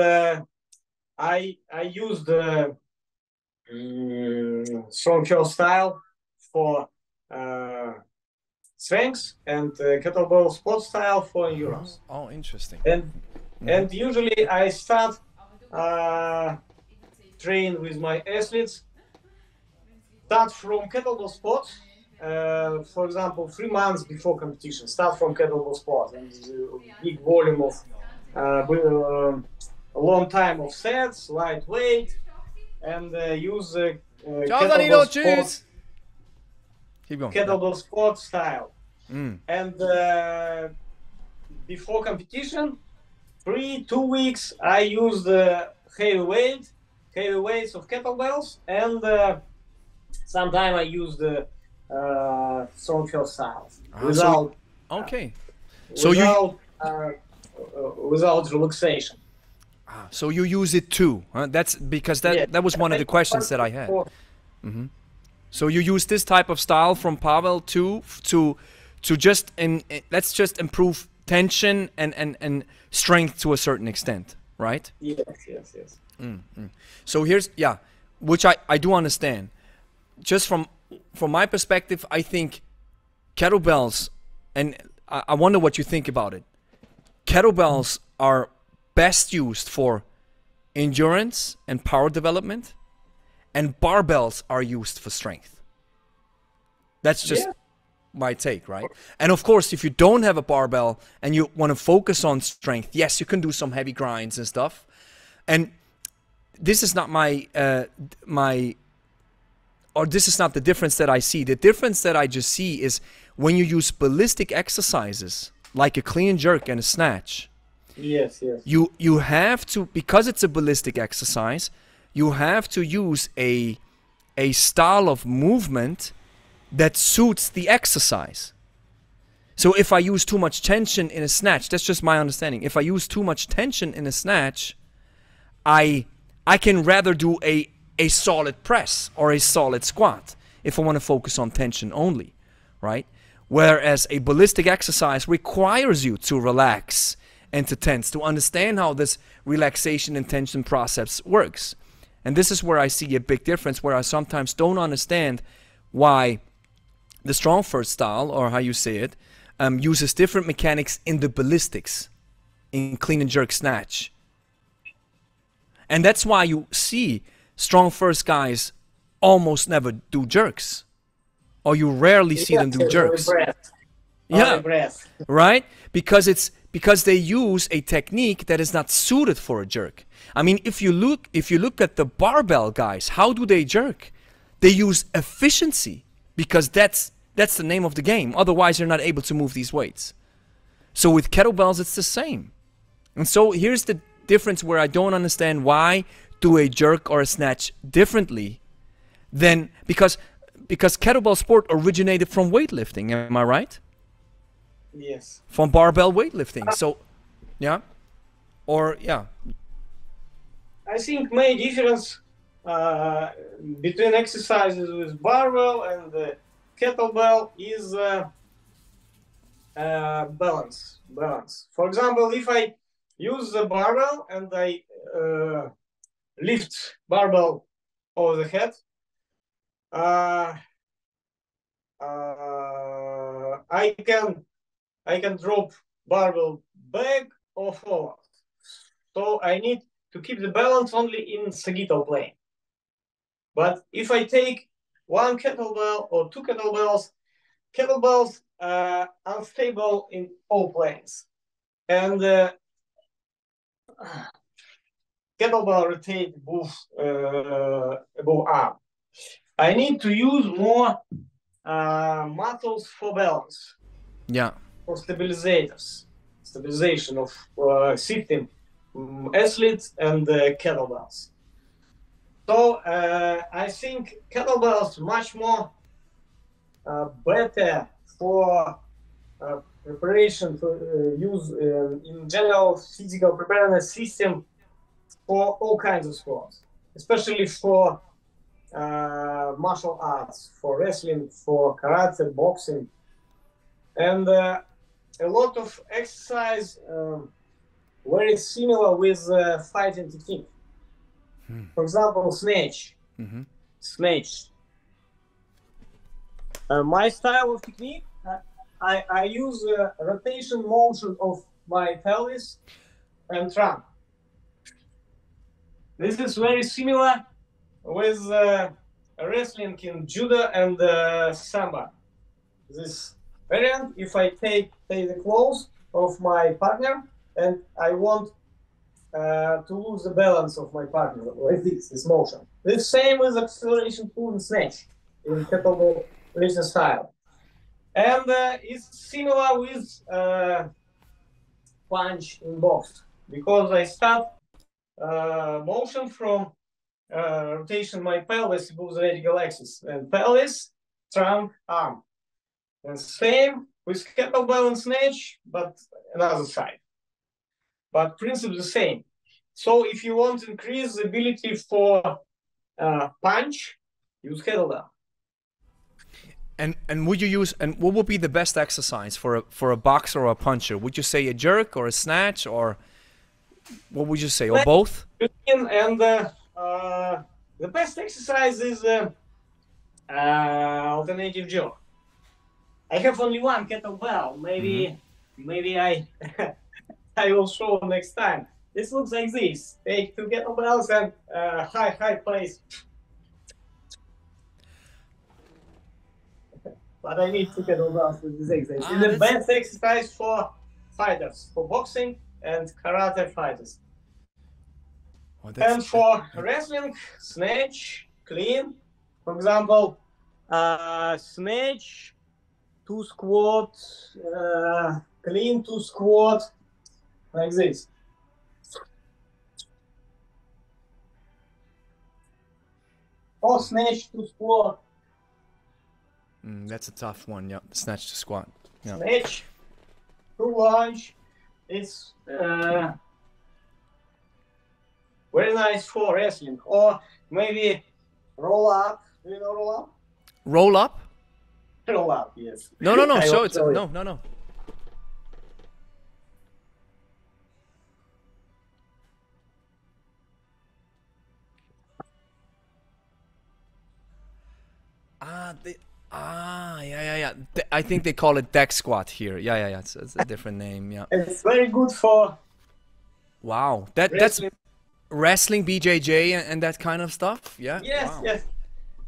I used strong curl style for strength and kettlebell sport style for endurance. Oh, interesting. And usually I start train with my athletes. Start from kettlebell sport. For example, 3 months before competition. Start from kettlebell sport and big volume of a long time of sets, lightweight, and use kettlebell sport. Keep going. Kettlebell sport style. And before competition, 2 weeks, I use the heavyweights of kettlebells, and sometimes I use the strong curl styles without. So without relaxation. So you use it too? Huh? That's because that was one of the questions that I had. So you use this type of style from Pavel to just let's just improve tension and strength to a certain extent, right? Yes. So here's which I do understand. Just from my perspective, I think kettlebells, and I wonder what you think about it. Kettlebells are best used for endurance and power development, and barbells are used for strength. That's just my take, right? And of course, if you don't have a barbell and you want to focus on strength, yes, you can do some heavy grinds and stuff. And this is not this is not the difference that I see. The difference that I just see is when you use ballistic exercises like a clean jerk and a snatch. Yes. You have to, because it's a ballistic exercise, you have to use a style of movement that suits the exercise. So if I use too much tension in a snatch, that's just my understanding. If I use too much tension in a snatch, I can rather do a solid press or a solid squat if I want to focus on tension only, right? Whereas a ballistic exercise requires you to relax and to tense, to understand how this relaxation and tension process works. And this is where I see a big difference, where I sometimes don't understand why the strong first style, or how you say it, uses different mechanics in the ballistics, in clean and jerk snatch. And that's why you see strong first guys almost never do jerks, or you rarely see them do jerks. Right? Because they use a technique that is not suited for a jerk. I mean, if you look at the barbell guys, how do they jerk? They use efficiency, because that's the name of the game. Otherwise, you're not able to move these weights. So with kettlebells, it's the same. And so here's the difference where I don't understand why do a jerk or a snatch differently than, because kettlebell sport originated from weightlifting, am I right? Yes. From barbell weightlifting. So, yeah? Or, yeah. I think main difference between exercises with barbell and kettlebell is balance. For example, if I use the barbell and I lift barbell over the head, I can drop barbell back or forward. So I need to keep the balance only in sagittal plane. But if I take one kettlebell or two kettlebells, kettlebells unstable in all planes, and kettlebell rotate above arm. I need to use more muscles for balance, Yeah. for stabilization of system, athletes and kettlebells. So I think kettlebells much more better for preparation for use in general physical preparedness system for all kinds of sports, especially for martial arts, for wrestling, for karate, boxing, and a lot of exercise very similar with fighting technique. For example, snatch. Snatch. My style of technique, I use rotation motion of my pelvis and trunk. This is very similar with wrestling in judo and samba. This variant, if I take the clothes of my partner and I want to lose the balance of my partner, like this motion. The same with acceleration pull and snatch in kettlebell racing style. And it's similar with punch in box, because I start motion from rotation my pelvis above the radial axis, and pelvis, trunk, arm. And same with kettlebell and snatch, but another side. But principle the same. So if you want to increase the ability for punch, use kettlebell. And would you use, and what would be the best exercise for a boxer or a puncher? Would you say a jerk or a snatch, or what would you say, or both? And the best exercise is alternative jerk. I have only one kettlebell. Maybe I I will show next time. This looks like this. Take two kettlebells and high place. But I need two kettlebells with this exercise. It's the best exercise for fighters, for boxing and karate fighters. And for wrestling, snatch, clean. For example, snatch, 2 squat, clean 2 squat, like this. Or snatch 2 squat. That's a tough one, yeah. Snatch to squat. Yeah. Snatch, 2 lunge. It's very nice for wrestling. Or maybe roll up. Do you know roll up? Roll up? Roll up, yes. No. Show it. No. Yeah. I think they call it deck squat here. Yeah. It's a different name. Yeah. It's very good for. Wow, that's wrestling, BJJ, and that kind of stuff. Yeah. Yes. Wow. Yes.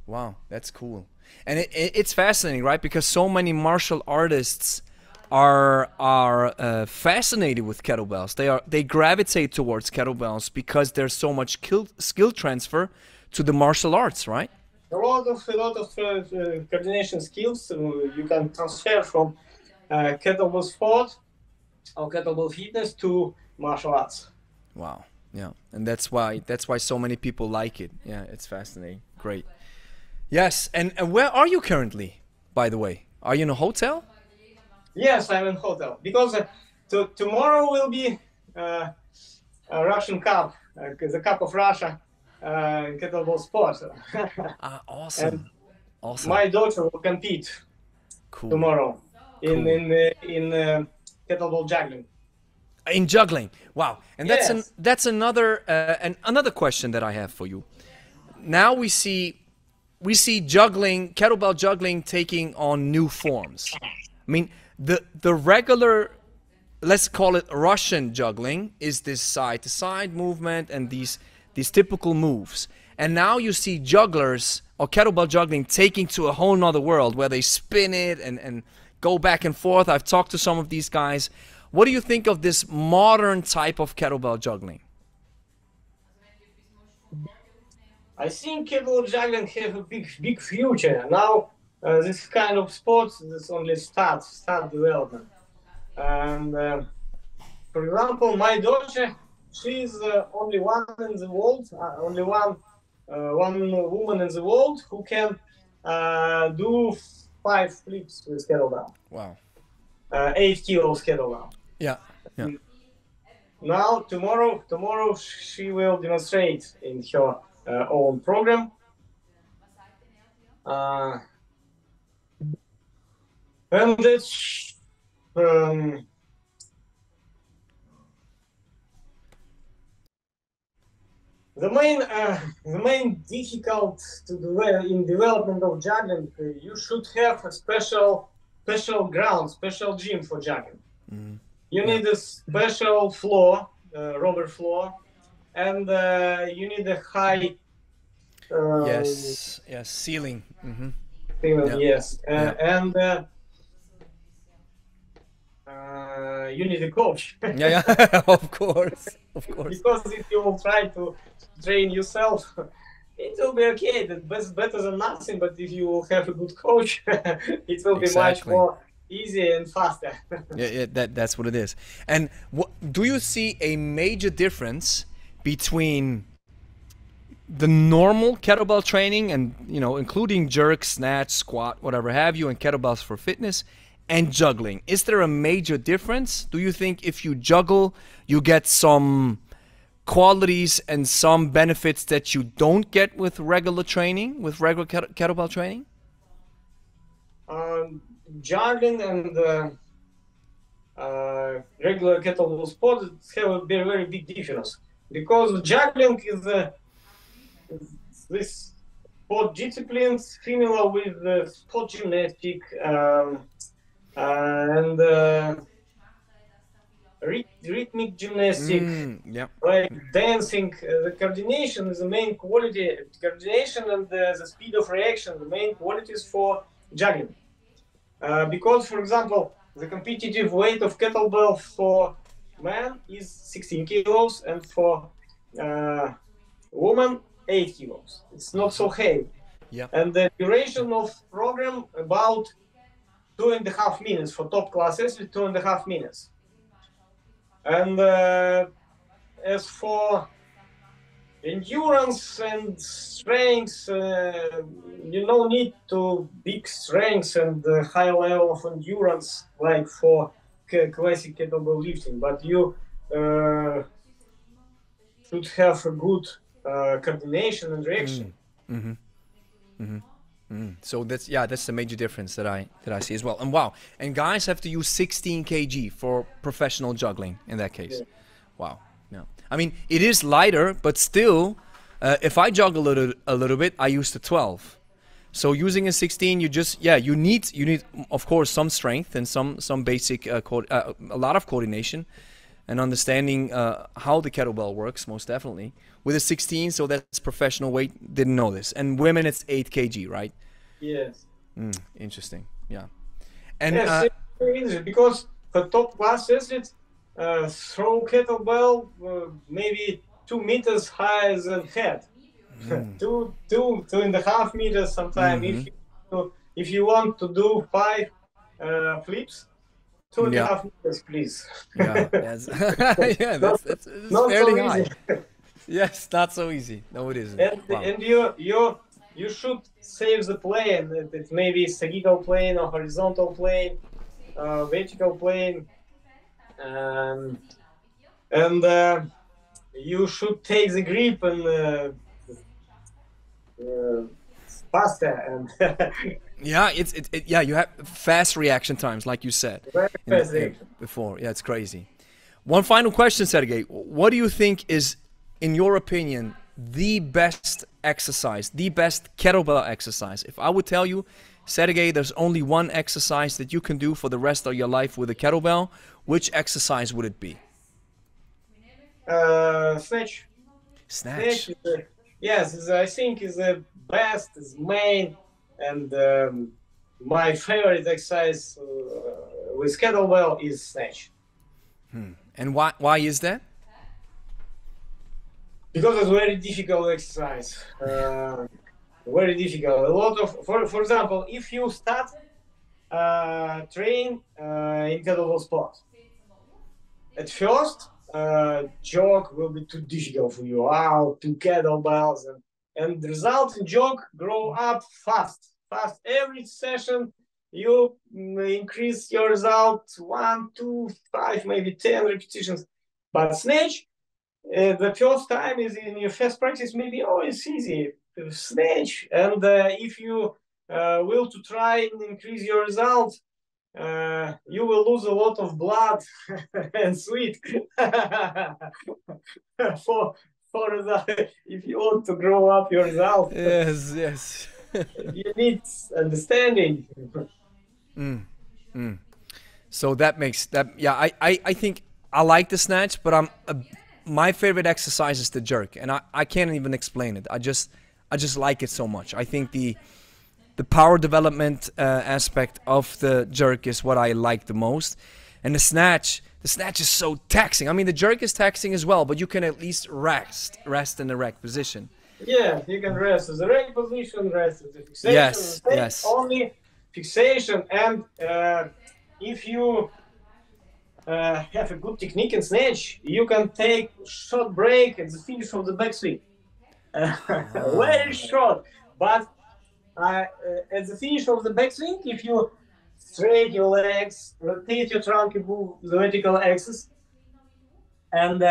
Wow, that's cool. And it's fascinating, right? Because so many martial artists are fascinated with kettlebells. They gravitate towards kettlebells because there's so much skill transfer to the martial arts, right? A lot of coordination skills you can transfer from kettlebell sport or kettlebell fitness to martial arts. Wow, yeah, and that's why so many people like it. Yeah, it's fascinating. Great. Yes, and where are you currently, by the way? Are you in a hotel? Yes, I'm in hotel because tomorrow will be a Russian Cup, the Cup of Russia. Kettlebell sport. Awesome. Awesome. My daughter will compete tomorrow in kettlebell juggling. In juggling, wow! And yes. that's another question that I have for you. Now we see juggling, kettlebell juggling taking on new forms. I mean, the regular, let's call it Russian juggling, is this side to side movement and these these typical moves. And now you see jugglers or kettlebell juggling taking to a whole nother world where they spin it and go back and forth. I've talked to some of these guys. What do you think of this modern type of kettlebell juggling? I think kettlebell juggling have a big future. Now, this kind of sports is only start development. And for example, my daughter, she's only one in the world, only one woman in the world who can do 5 flips with kettlebell. Wow. 8 kilos kettlebell. Yeah. Yeah. Now, tomorrow she will demonstrate in her own program. And it's the main difficult to do in development of juggling. You should have a special ground, special gym for juggling. Mm-hmm. You need a special floor, rubber floor, and you need a high yes, ceiling. Mm-hmm. Ceiling, yes, and you need a coach. Yeah, of course. Because if you will try to train yourself, it will be okay. That's better than nothing. But if you will have a good coach, it will be much more easier and faster. Yeah, that's what it is. And do you see a major difference between the normal kettlebell training and, including jerk, snatch, squat, whatever have you, and kettlebells for fitness, and juggling? Is there a major difference? Do you think if you juggle, you get some qualities and some benefits that you don't get with regular training, with regular kettlebell training? Juggling and regular kettlebell sports have a very big difference, because juggling is this sport discipline similar with sport gymnastic and rhythmic gymnastic, like dancing. The coordination is the main quality. Coordination and the speed of reaction, the main qualities for juggling. Because, for example, the competitive weight of kettlebell for man is 16 kilos and for woman 8 kilos. It's not so heavy. Yeah. And the duration of program about 2.5 minutes for top classes, 2.5 minutes. And as for endurance and strength, you don't need to big strength and high level of endurance like for classic kettlebell lifting, but you should have a good coordination and reaction. Mm-hmm. Mm-hmm. Mm. So that's the major difference that I see as well. And wow, and guys have to use 16 kg for professional juggling in that case. Yeah. Wow. Yeah. I mean, it is lighter, but still, if I juggle a little bit, I use the 12. So using a 16, you need of course some strength and some basic a lot of coordination and understanding how the kettlebell works, most definitely. With a 16, so that's professional weight. Didn't know this. And women, it's 8 kg, right? Yes. Interesting. Yeah. And yes, it's very easy because for top class athletes, throw kettlebell maybe 2 meters higher than head. 2.5 meters sometimes. If you want to do 5 flips, 2.5 meters, please. Yeah, that's not fairly so high. Easy. Yes, not so easy. No, it isn't. And you should save the plane. It may be sagittal plane or horizontal plane, vertical plane, and you should take the grip and faster and yeah, you have fast reaction times, like you said before. Yeah, it's crazy. One final question, Sergey. What do you think is, in your opinion, the best exercise, the best kettlebell exercise? If I would tell you, Sergey, there's only one exercise that you can do for the rest of your life with a kettlebell, which exercise would it be? Snatch. Snatch. Is yes, I think is the best, is main, and my favorite exercise with kettlebell is snatch. And why is that? Because it's very difficult exercise. Very difficult. A lot of, for example, if you start train in kettlebell sport, at first jog will be too difficult for you. Wow, two kettlebells, and the result in jog grow up fast. Every session you increase your result 1, 2, 5, maybe 10 repetitions. But snatch, the first time is in your first practice, maybe, oh, it's easy snatch, and if you will to try and increase your result, you will lose a lot of blood and sweat for the, if you want to grow up your result. Yes, yes. You need understanding. So that makes that, yeah, I think I like the snatch, but my favorite exercise is the jerk, and I can't even explain it. I just like it so much. I think the power development aspect of the jerk is what I like the most, and the snatch is so taxing. I mean, the jerk is taxing as well, but you can at least rest in the rack position. Yeah, you can rest as a rack position, rest as a fixation. Yes. Only fixation, and if you have a good technique in snatch, you can take short break at the finish of the backswing. Very short, but at the finish of the backswing, if you straight your legs, rotate your trunk above the vertical axis, and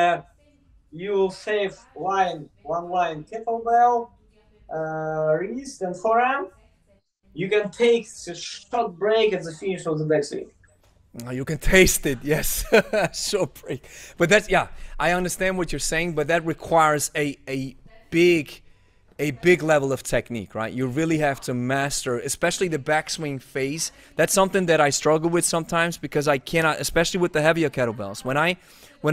you save one line kettlebell, wrist and forearm, you can take a short break at the finish of the backswing. You can taste it, yes. Short break. But that's, yeah, I understand what you're saying, but that requires a big level of technique, right? You really have to master, especially the backswing phase. That's something that I struggle with sometimes, because I cannot, especially with the heavier kettlebells. When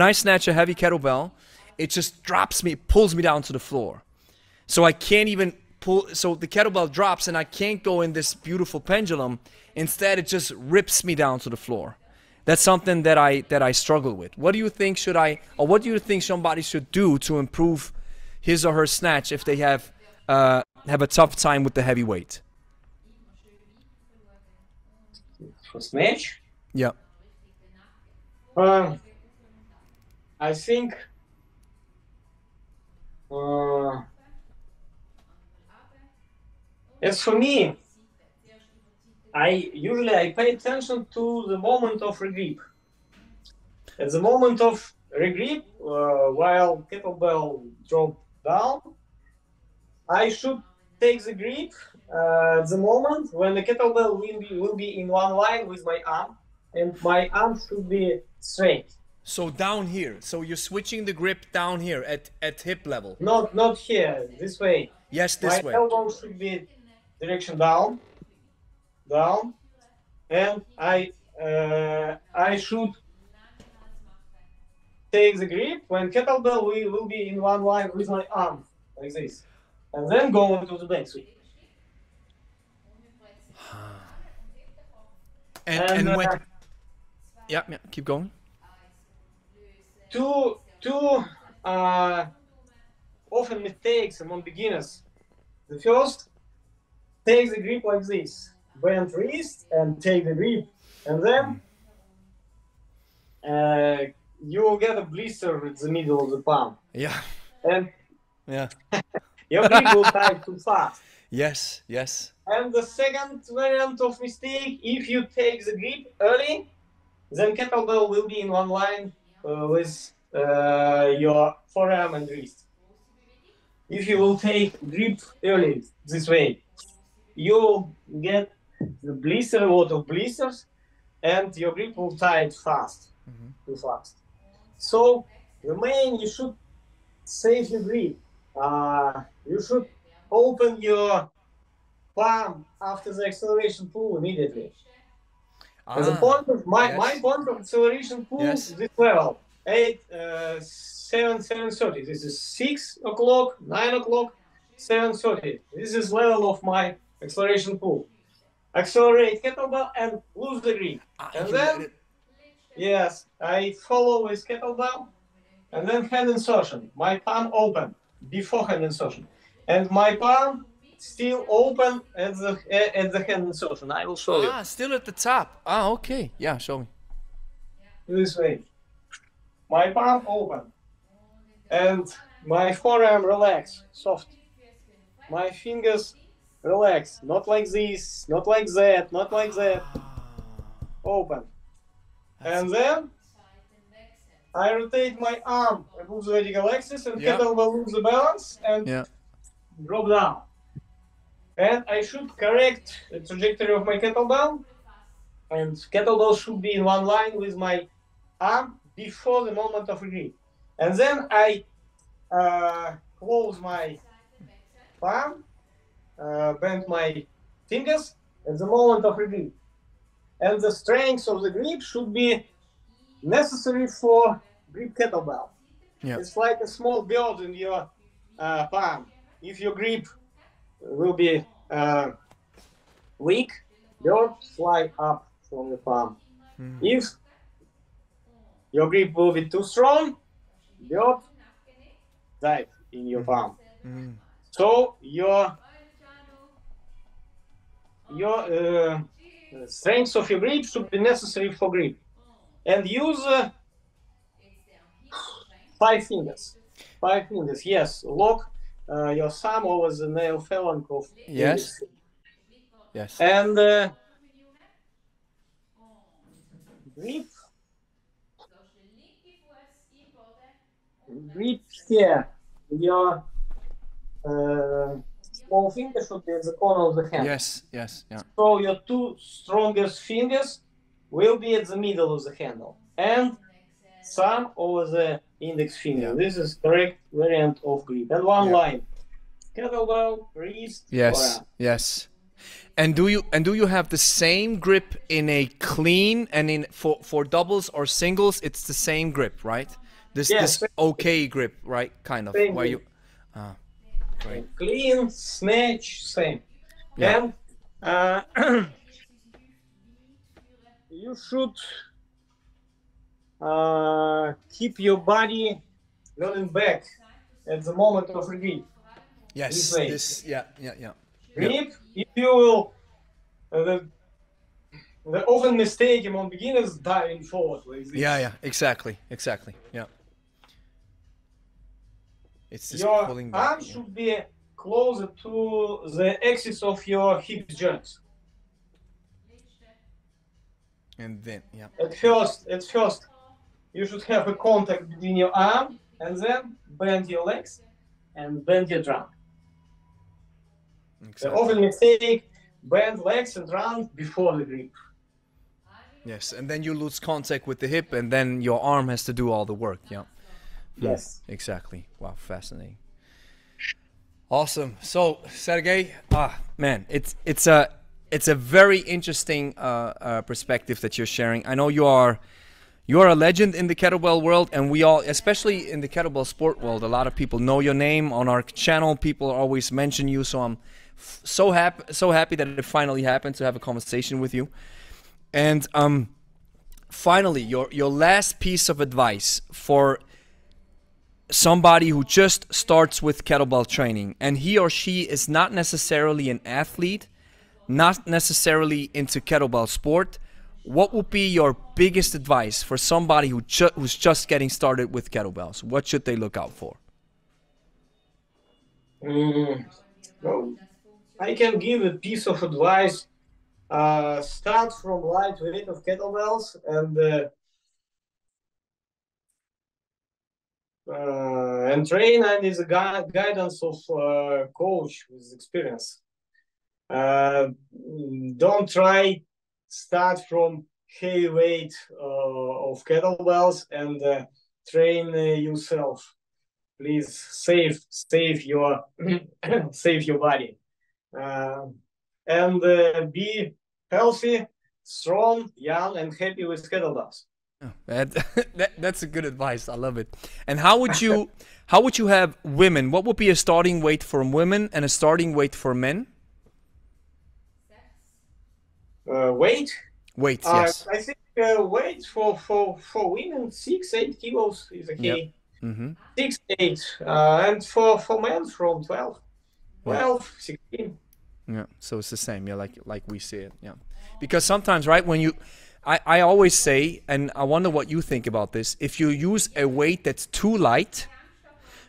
I snatch a heavy kettlebell, it just drops me, pulls me down to the floor. So I can't even pull, so the kettlebell drops and I can't go in this beautiful pendulum. Instead, it just rips me down to the floor. That's something that I struggle with. What do you think what do you think somebody should do to improve his or her snatch if they have a tough time with the heavy weight? For snatch? Yeah. I think as for me, I pay attention to the moment of regrip. At the moment of regrip, while kettlebell drop down, I should take the grip at the moment when the kettlebell will be in one line with my arm, and my arm should be straight. So down here. So you're switching the grip down here at hip level. Not here. This way. Yes, this my way. My elbow should be direction down, and I should take the grip when kettlebell will be in one line with my arm, like this, and then go into the backswing. And when, yeah, keep going. Two often mistakes among beginners. The first, take the grip like this, bend wrist and take the grip, and then you will get a blister in the middle of the palm. Yeah. And yeah, your grip will tight too fast. Yes. And the second variant of mistake, if you take the grip early, then kettlebell will be in one line with your forearm and wrist. If you will take grip early this way, you will get the blister, a lot of blisters, and your grip will tight fast, too fast. So the main, you should save your grip. You should open your palm after the acceleration pull immediately. The point of my point of acceleration pull is this level, 8 7:30. This is 6 o'clock, 9 o'clock, 7:30. This is level of my acceleration pull. Accelerate kettlebell and lose the grip. And then, yes, I follow with kettlebell and then hand insertion. My palm open before hand insertion. And my palm still open at the hand insertion. I will show you. Still at the top. Okay. Yeah, show me. This way. My palm open. And my forearm relax, soft. My fingers relax. Not like this, not like that, not like that. Open. And then I rotate my arm above the vertical axis and kettlebell lose the balance and drop down. And I should correct the trajectory of my kettlebell. And kettlebell should be in one line with my arm before the moment of grip. And then I close my palm, bend my fingers at the moment of grip. And the strength of the grip should be necessary for grip kettlebell. It's like a small bird in your palm. If your grip will be weak, bird fly up from the palm. If your grip will be too strong, bird dive in your palm. So your strength of your grip should be necessary for grip. And use 5 fingers. 5 fingers, yes. Lock your thumb over the nail phalanx of yes. And grip here. Your small finger should be at the corner of the hand. Yes. So your 2 strongest fingers will be at the middle of the handle. And thumb over the index finger. This is correct variant of grip. And one line. Kettlebell, wrist, forearm. Yes. And do you have the same grip in a clean and in for doubles or singles? It's the same grip, right? This okay grip, right? Kind of same where grip. You. Great. Clean, snatch, same. And you should keep your body leaning back at the moment of grip. Yes. Grip. If you will, the often mistake among beginners diving forward like this. Exactly. Yeah. It's just your pulling back. arm should be closer to the axis of your hip joints. And then, At first, you should have a contact between your arm, and then bend your legs and bend your trunk. Exactly. The often mistake: bend legs and trunk before the grip. Yes, and then you lose contact with the hip, and then your arm has to do all the work. Yes. Exactly. Wow, fascinating. Awesome. So, Sergey, man, it's a very interesting perspective that you're sharing. I know you are a legend in the kettlebell world, and we all, especially in the kettlebell sport world, a lot of people know your name. On our channel, people always mention you. So I'm so happy that it finally happened to have a conversation with you. And finally, your last piece of advice for somebody who just starts with kettlebell training, and he or she is not necessarily an athlete, not necessarily into kettlebell sport, what would be your biggest advice for somebody who's just getting started with kettlebells? What should they look out for? Well, I can give a piece of advice. Start from lightweight of kettlebells and train under the guidance of coach with experience. Don't try start from heavy weight of kettlebells and train yourself. Please save your save your body and be healthy, strong, young, and happy with kettlebells. That's a good advice. I love it. And how would you have women? What would be a starting weight for women and a starting weight for men? Weight? Weights, yes. I think weight for women 6-8 kilos is okay. Mm-hmm. 6-8, and for men from 12-16. Yeah, so it's the same, yeah, like we see it, yeah. Because sometimes, right, I always say, and I wonder what you think about this, if you use a weight that's too light,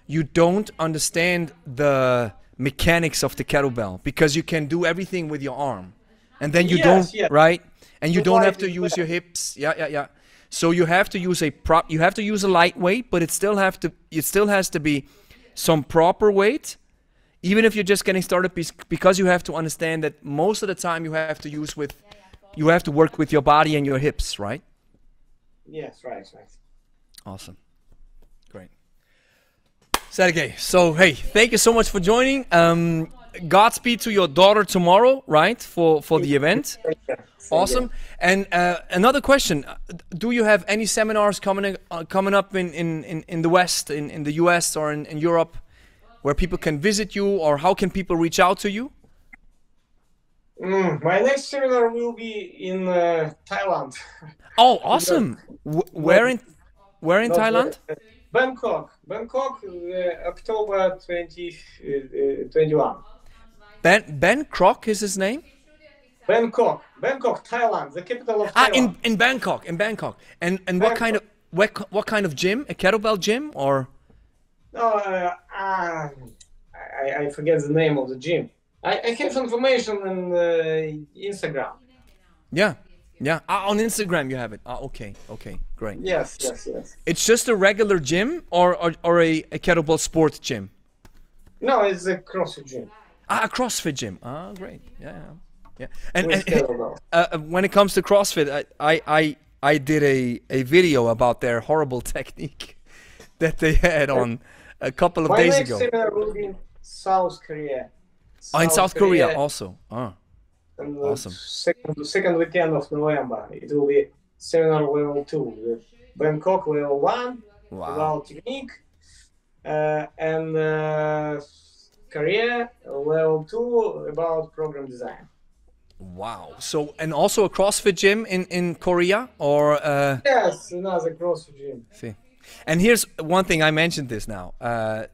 you don't understand the mechanics of the kettlebell, because you can do everything with your arm, and then you don't, right? And you don't have to use your hips, yeah. So you have to use you have to use a light weight, but it still has to be some proper weight. Even if you're just getting started, because you have to understand that most of the time you have to work with your body and your hips, right? Yes, right. Awesome. Great. Sergey, so hey, thank you so much for joining. Godspeed to your daughter tomorrow, right, for the event. Awesome. And another question, do you have any seminars coming up in the West, in the US or in Europe, where people can visit you, or how can people reach out to you? My next seminar will be in Thailand. Oh, awesome! Where in Thailand? Bangkok, October 2021. Bangkok is his name? Bangkok, Thailand, the capital of Thailand. In Bangkok. And Bangkok. what kind of gym? A kettlebell gym or? No, I forget the name of the gym. I have information on Instagram. Yeah. On Instagram you have it. Okay, great. Yes. It's just a regular gym or a kettlebell sports gym? No, it's a CrossFit gym. A CrossFit gym. Great. Yeah. And when it comes to CrossFit, I did a video about their horrible technique that they had on a couple of days ago. My next seminar will be in South Korea. In South Korea also. And awesome. Second weekend of November, it will be seminar level 2. Bangkok level 1, about technique, and Korea level 2 about program design. Wow. So, and also a CrossFit gym in Korea, or? Yes, another CrossFit gym. See. And here's one thing, I mentioned this now. I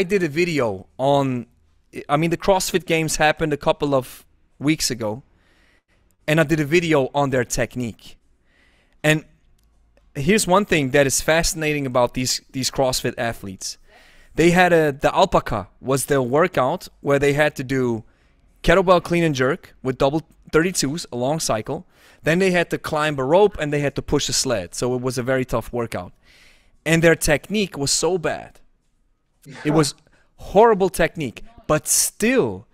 did a video on, the CrossFit Games happened a couple of weeks ago, and I did a video on their technique. And here's one thing that is fascinating about these CrossFit athletes. They had the alpaca was their workout where they had to do kettlebell clean and jerk with double 32s, a long cycle. Then they had to climb a rope and they had to push a sled. So it was a very tough workout. And their technique was so bad. It was horrible technique. But still,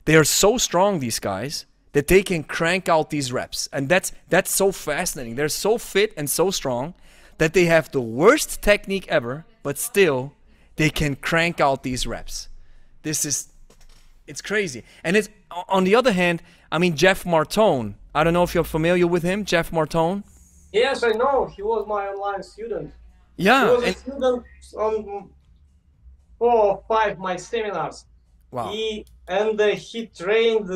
they are so strong, these guys, that they can crank out these reps. And that's so fascinating. They're so fit and so strong that they have the worst technique ever, but still they can crank out these reps. It's crazy. And it's, on the other hand, Jeff Martone, I don't know if you're familiar with him, Jeff Martone. Yes, I know. He was my online student. Yeah. He was a student on 4 or 5 my seminars. Wow. He trained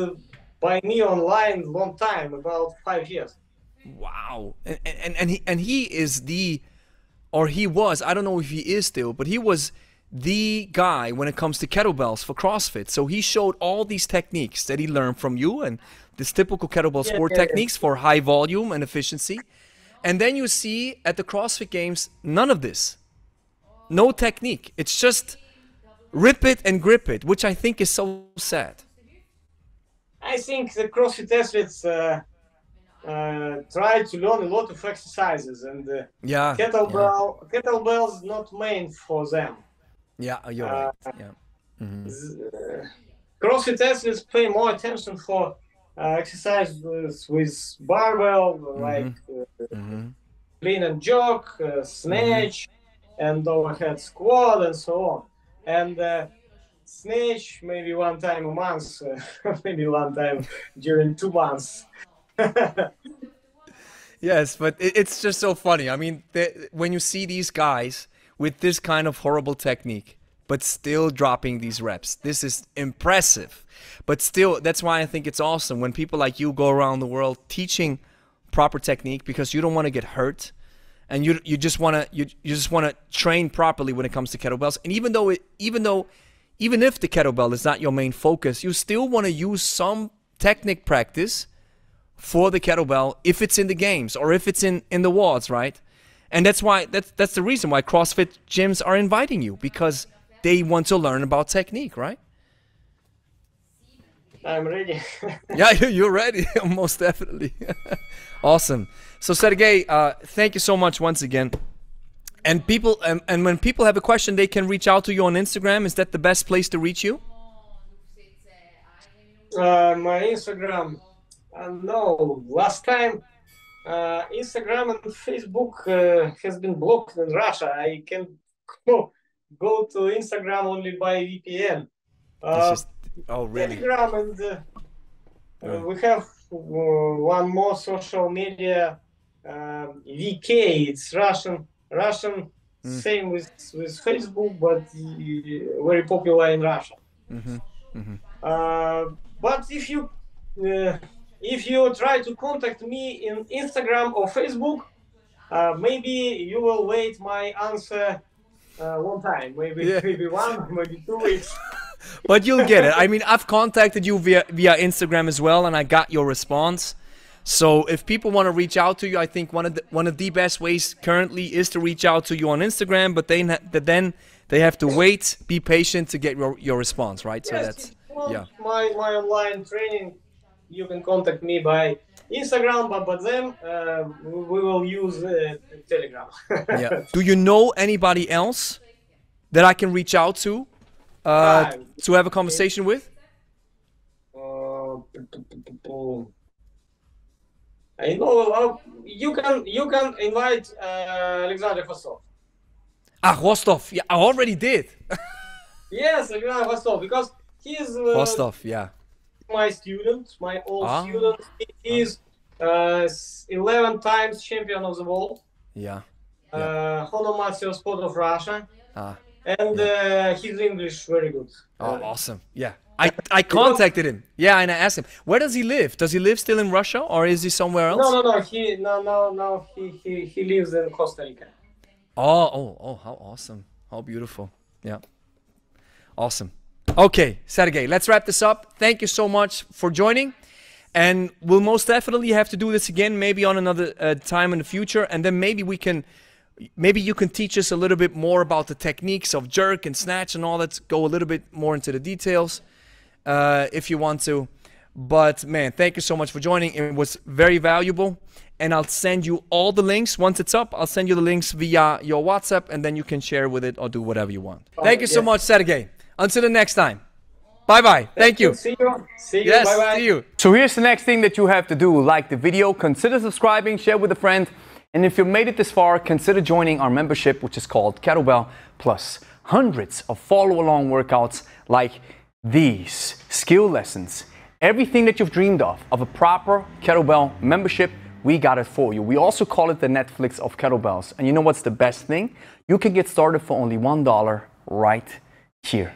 by me online long time, about 5 years. Wow. And he is he was, I don't know if he is still, but he was the guy when it comes to kettlebells for CrossFit. So he showed all these techniques that he learned from you, and this typical kettlebell sport techniques for high volume and efficiency. And then you see at the CrossFit Games, none of this. No technique. It's just rip it and grip it, which I think is so sad. I think the CrossFit athletes try to learn a lot of exercises, and kettlebells not meant for them. Yeah, you're right. Yeah. CrossFit athletes pay more attention for exercises with barbell, like clean and jerk, snatch, and overhead squat, and so on. And snatch maybe one time a month, maybe one time during 2 months. Yes, but it's just so funny. I mean, when you see these guys with this kind of horrible technique, but still dropping these reps, this is impressive. But still, that's why I think it's awesome when people like you go around the world teaching proper technique, because you don't want to get hurt, and you just want to train properly when it comes to kettlebells. And even if the kettlebell is not your main focus, you still want to use some technique practice for the kettlebell if it's in the games or if it's in the WODs, right? And that's the reason why CrossFit gyms are inviting you, because they want to learn about technique, right? I'm ready. Yeah, you're ready. Most definitely. Awesome. So Sergey, thank you so much once again. And people, and when people have a question, they can reach out to you on Instagram. Is that the best place to reach you? My Instagram. No, last time Instagram and Facebook has been blocked in Russia. I can go to Instagram only by VPN. Oh, really? Telegram, and we have one more social media, VK. It's Russian. Same with Facebook, but very popular in Russia. But if you try to contact me in Instagram or Facebook, maybe you will wait my answer one time, maybe 1, maybe 2 weeks. But you'll get it. I mean, I've contacted you via Instagram as well, and I got your response. So if people want to reach out to you, I think one of the best ways currently is to reach out to you on Instagram. But then they have to wait, be patient to get your response, right? Yes, so that's my online training. You can contact me by Instagram, but then we will use Telegram. Yeah. Do you know anybody else that I can reach out to have a conversation with? I know you can invite Alexander Fosov. Rostov. Yeah, I already did. Yes, Alexander Fosov, because he's Rostov. Yeah. My student, my old student. He is 11 times champion of the world. Yeah. Honor Master Sport of Russia. And his English very good. Oh, awesome. Yeah. I contacted him. Yeah, and I asked him, where does he live? Does he live still in Russia, or is he somewhere else? No. He lives in Costa Rica. Oh, how awesome. How beautiful. Yeah. Awesome. Okay, Sergey, let's wrap this up. Thank you so much for joining. And we'll most definitely have to do this again, maybe on another time in the future. And then maybe you can teach us a little bit more about the techniques of jerk and snatch and all that. Go a little bit more into the details if you want to. But man, thank you so much for joining. It was very valuable. And I'll send you all the links. Once it's up, I'll send you the links via your WhatsApp, and then you can share with it or do whatever you want. Thank you so much, Sergey. Until the next time. Bye-bye. Thank you. See you. Yes, Bye-bye. see you. So here's the next thing that you have to do. Like the video, consider subscribing, share with a friend. And if you made it this far, consider joining our membership, which is called Kettlebell Plus. Hundreds of follow-along workouts like these, skill lessons, everything that you've dreamed of a proper kettlebell membership, we got it for you. We also call it the Netflix of kettlebells. And you know what's the best thing? You can get started for only $1 right here.